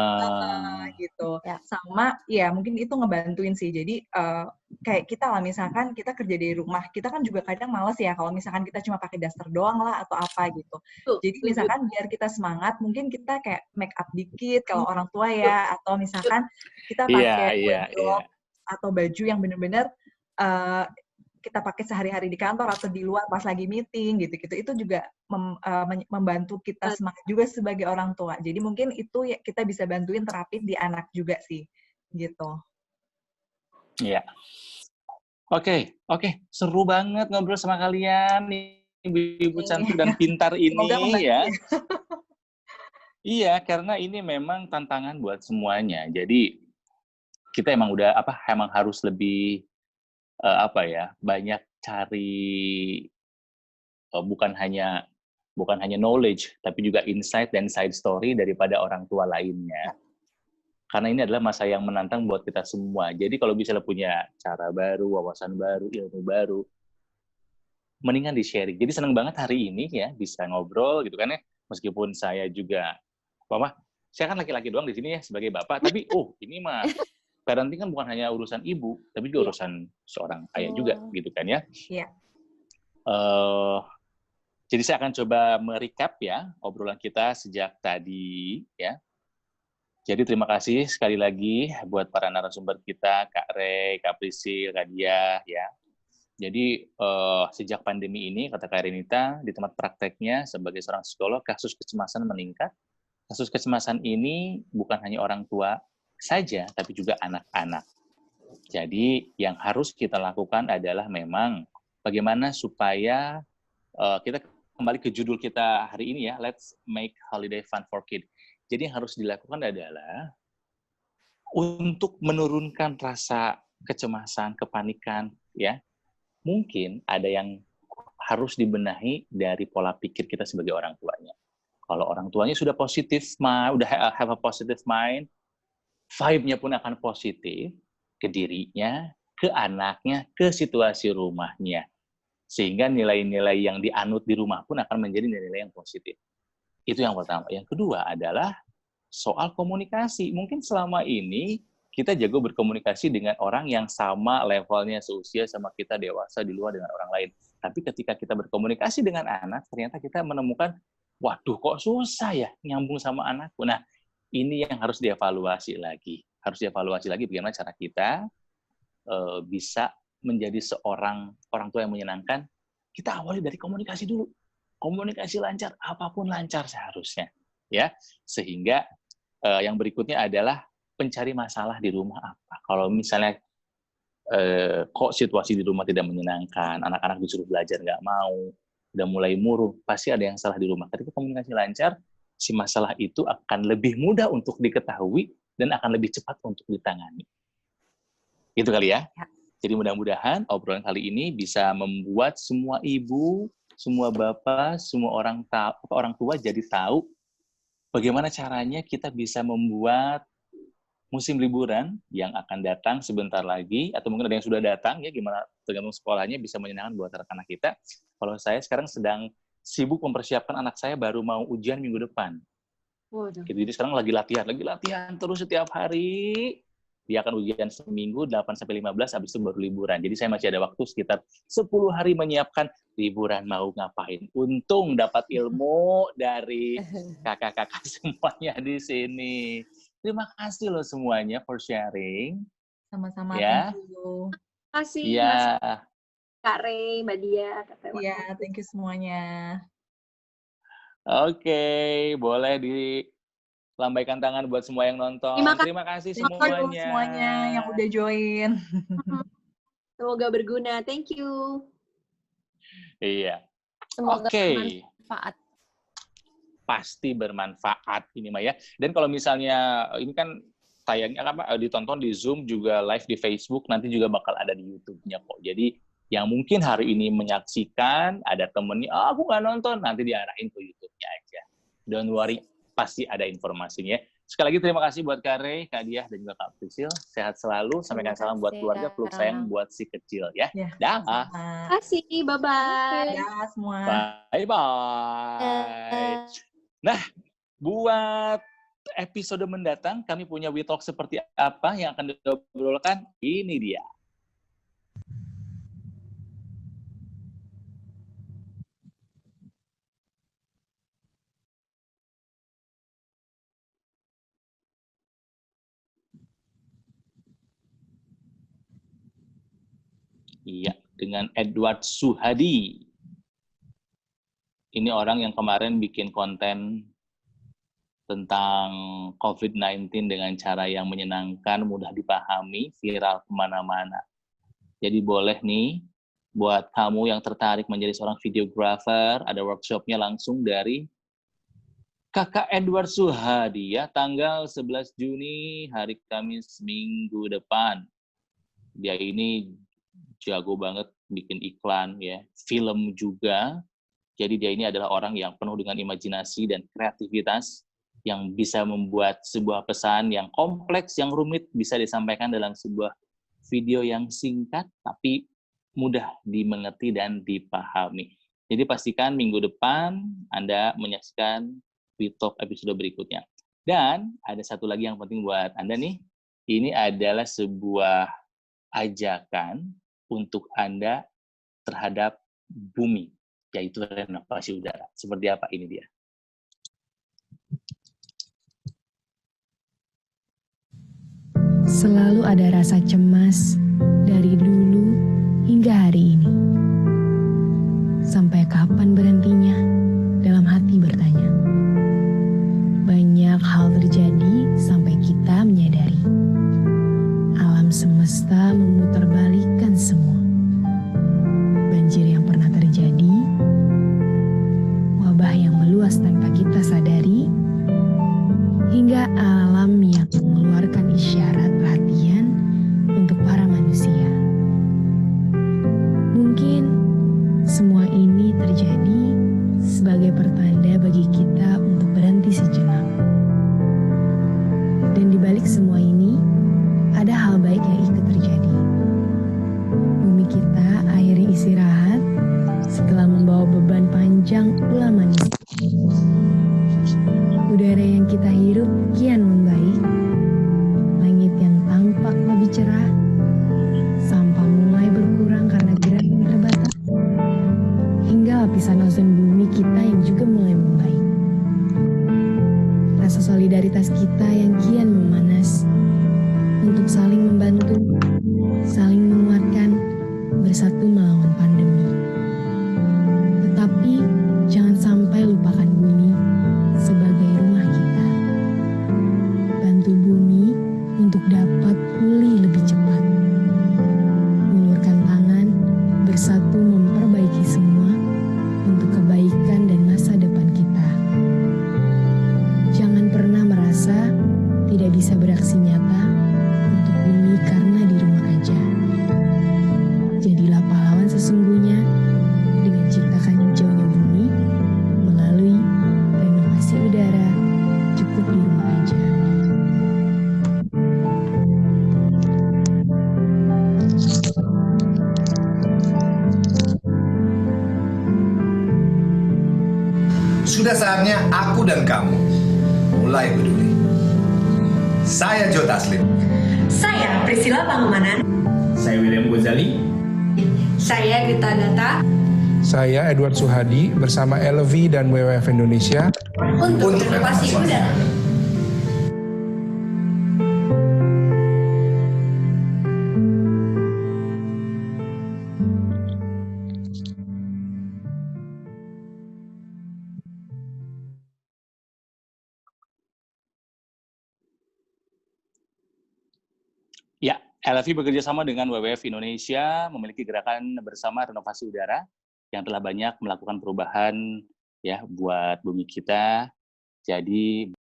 gitu. Sama, ya mungkin itu ngebantuin sih. Jadi kayak kita lah, misalkan kita kerja di rumah, kita kan juga kadang males ya kalau misalkan kita cuma pakai daster doang lah atau apa gitu. Jadi misalkan biar kita semangat, mungkin kita kayak make up dikit kalau orang tua ya, atau misalkan kita pakai wardrobe atau baju yang bener-bener kita pakai sehari-hari di kantor atau di luar pas lagi meeting gitu-gitu. Itu juga membantu kita semangat juga sebagai orang tua. Jadi mungkin itu ya kita bisa bantuin terapin di anak juga sih, gitu. Iya. Oke. Seru banget ngobrol sama kalian, ibu-ibu cantik dan pintar ini ya. Iya, karena ini memang tantangan buat semuanya. Jadi kita emang harus lebih banyak cari bukan hanya knowledge, tapi juga insight dan side story daripada orang tua lainnya. Karena ini adalah masa yang menantang buat kita semua. Jadi kalau misalnya punya cara baru, wawasan baru, ilmu baru, mendingan di-sharing. Jadi senang banget hari ini ya bisa ngobrol gitu kan ya. Meskipun saya juga, saya kan laki-laki doang di sini ya sebagai bapak, tapi ini mah parenting kan bukan hanya urusan ibu, tapi juga urusan seorang ayah juga, gitu kan ya. Iya. Jadi saya akan coba merecap ya obrolan kita sejak tadi ya. Jadi terima kasih sekali lagi buat para narasumber kita, Kak Rey, Kak Prisil, Kak Diah ya. Jadi sejak pandemi ini, kata Kak Renita, di tempat prakteknya sebagai seorang psikolog, kasus kecemasan meningkat. Kasus kecemasan ini bukan hanya orang tua saja, tapi juga anak-anak. Jadi yang harus kita lakukan adalah memang bagaimana supaya kita kembali ke judul kita hari ini ya, Let's Make Holiday Fun for Kids. Jadi yang harus dilakukan adalah untuk menurunkan rasa kecemasan, kepanikan, ya. Mungkin ada yang harus dibenahi dari pola pikir kita sebagai orang tuanya. Kalau orang tuanya sudah positif, udah have a positive mind, vibe-nya pun akan positif ke dirinya, ke anaknya, ke situasi rumahnya. Sehingga nilai-nilai yang dianut di rumah pun akan menjadi nilai-nilai yang positif. Itu yang pertama. Yang kedua adalah soal komunikasi. Mungkin selama ini kita jago berkomunikasi dengan orang yang sama levelnya seusia sama kita, dewasa di luar dengan orang lain. Tapi ketika kita berkomunikasi dengan anak, ternyata kita menemukan, waduh kok susah ya nyambung sama anakku. Nah, ini yang harus dievaluasi lagi. Harus dievaluasi lagi bagaimana cara kita bisa menjadi seorang orang tua yang menyenangkan. Kita awali dari komunikasi dulu. Komunikasi lancar, apapun lancar seharusnya. Ya, sehingga yang berikutnya adalah pencari masalah di rumah apa. Kalau misalnya kok situasi di rumah tidak menyenangkan, anak-anak disuruh belajar nggak mau, udah mulai murung, pasti ada yang salah di rumah. Ketika komunikasi lancar, si masalah itu akan lebih mudah untuk diketahui dan akan lebih cepat untuk ditangani. Itu kali ya. Jadi mudah-mudahan obrolan kali ini bisa membuat semua ibu, semua bapak, semua orang tua jadi tahu bagaimana caranya kita bisa membuat musim liburan yang akan datang sebentar lagi, atau mungkin ada yang sudah datang, ya gimana tergantung sekolahnya, bisa menyenangkan buat anak-anak kita. Kalau saya sekarang sedang sibuk mempersiapkan anak saya baru mau ujian minggu depan. Waduh. Jadi sekarang lagi latihan terus setiap hari. Dia akan ujian seminggu, 8-15, habis itu baru liburan. Jadi saya masih ada waktu sekitar 10 hari menyiapkan liburan mau ngapain. Untung dapat ilmu dari kakak-kakak semuanya di sini. Terima kasih loh semuanya for sharing. Sama-sama, Ya. thank you. Terima kasih Ya. Mas Kak Rey, Mbak Dia, Kak Tewa. Iya, thank you semuanya. Oke, boleh dilambaikan tangan buat semua yang nonton. Terima kasih Thank semuanya. you semuanya yang udah join. Semoga berguna. Thank you. Iya. Semoga Oke. bermanfaat. Pasti bermanfaat ini Maya. Dan kalau misalnya ini kan tayangnya ditonton di Zoom juga live di Facebook, nanti juga bakal ada di YouTube-nya kok. Jadi yang mungkin hari ini menyaksikan, ada temennya, aku nggak nonton, nanti diarahin ke YouTube-nya aja. Don't worry, pasti ada informasinya. Sekali lagi terima kasih buat Kak Rey, Kak Diah, dan juga Kak Prisil. Sehat selalu, sampaikan salam buat keluarga, peluk sayang buat si kecil ya. Dah. Terima kasih, bye-bye. Ya, semua. Bye-bye. Nah, buat episode mendatang, kami punya We Talk seperti apa yang akan diobrolkan? Ini dia. Iya, dengan Edward Suhadi. Ini orang yang kemarin bikin konten tentang COVID-19 dengan cara yang menyenangkan, mudah dipahami, viral kemana-mana. Jadi boleh nih, buat kamu yang tertarik menjadi seorang videographer, ada workshopnya langsung dari Kakak Edward Suhadi ya, tanggal 11 Juni, hari Kamis minggu depan. Dia ini jago banget bikin iklan ya, film juga. Jadi dia ini adalah orang yang penuh dengan imajinasi dan kreativitas yang bisa membuat sebuah pesan yang kompleks, yang rumit bisa disampaikan dalam sebuah video yang singkat tapi mudah dimengerti dan dipahami. Jadi pastikan minggu depan Anda menyaksikan We Talk episode berikutnya. Dan ada satu lagi yang penting buat Anda nih, ini adalah sebuah ajakan untuk Anda terhadap bumi, yaitu renovasi udara. Seperti apa ini dia? Selalu ada rasa cemas dari dulu hingga hari ini. Sampai kapan berhentinya? Dalam hati bertanya. Banyak hal terjadi sampai kita menyadari. Alam semesta memutarbalikkan semua. Banjir yang pernah terjadi, wabah yang meluas tanpa kita sadari, hingga alam yang mengeluarkan isyarat perhatian untuk para manusia. Mungkin semua ini terjadi sebagai pertanda bagi kita untuk berhenti sejenak. Dan di balik semua ini, ada hal baik yang ikut terjadi. Bumi kita akhirnya istirahat setelah membawa beban panjang ulah manusia. Udara yang kita hirup kian membaik, langit yang tampak lebih cerah, sampah mulai berkurang karena gerakan terbatas, hingga lapisan ozon bumi kita yang juga mulai membaik. Rasa solidaritas kita yang kian memanas untuk saling membantu, saling menguatkan, bersatu melawan pandemi. Tetapi jangan sampai lupakan bumi sebagai rumah kita. Bantu bumi untuk dapat pulih lebih cepat. Ulurkan tangan, bersatu memperbaiki semua untuk kebaikan dan masa depan kita. Jangan pernah merasa tidak bisa beraksi nyata untuk bumi karena di rumah aja. Jadilah pahlawan sesungguhnya dengan ciptakan hijaunya bumi melalui renovasi udara cukup di rumah aja. Sudah saatnya aku dan kamu mulai peduli. Saya Joe Taslim. Saya Priscilla Pangumanan. Saya William Ghazali. Saya Gita Data. Saya Edward Suhadi bersama LV dan WWF Indonesia Untuk renovasi udara. Ya, LFI bekerja sama dengan WWF Indonesia memiliki gerakan bersama renovasi udara yang telah banyak melakukan perubahan ya buat bumi kita. Jadi,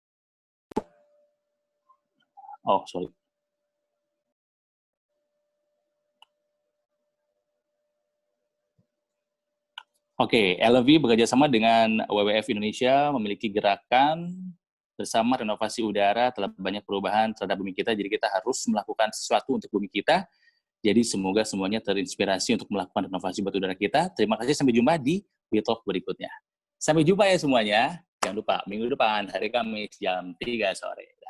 sorry. Oke, LV bekerja sama dengan WWF Indonesia memiliki gerakan bersama renovasi udara telah banyak perubahan terhadap bumi kita, jadi kita harus melakukan sesuatu untuk bumi kita. Jadi semoga semuanya terinspirasi untuk melakukan renovasi buat udara kita. Terima kasih, sampai jumpa di WeTalk berikutnya. Sampai jumpa ya semuanya. Jangan lupa, minggu depan, hari Kamis, jam 3 sore.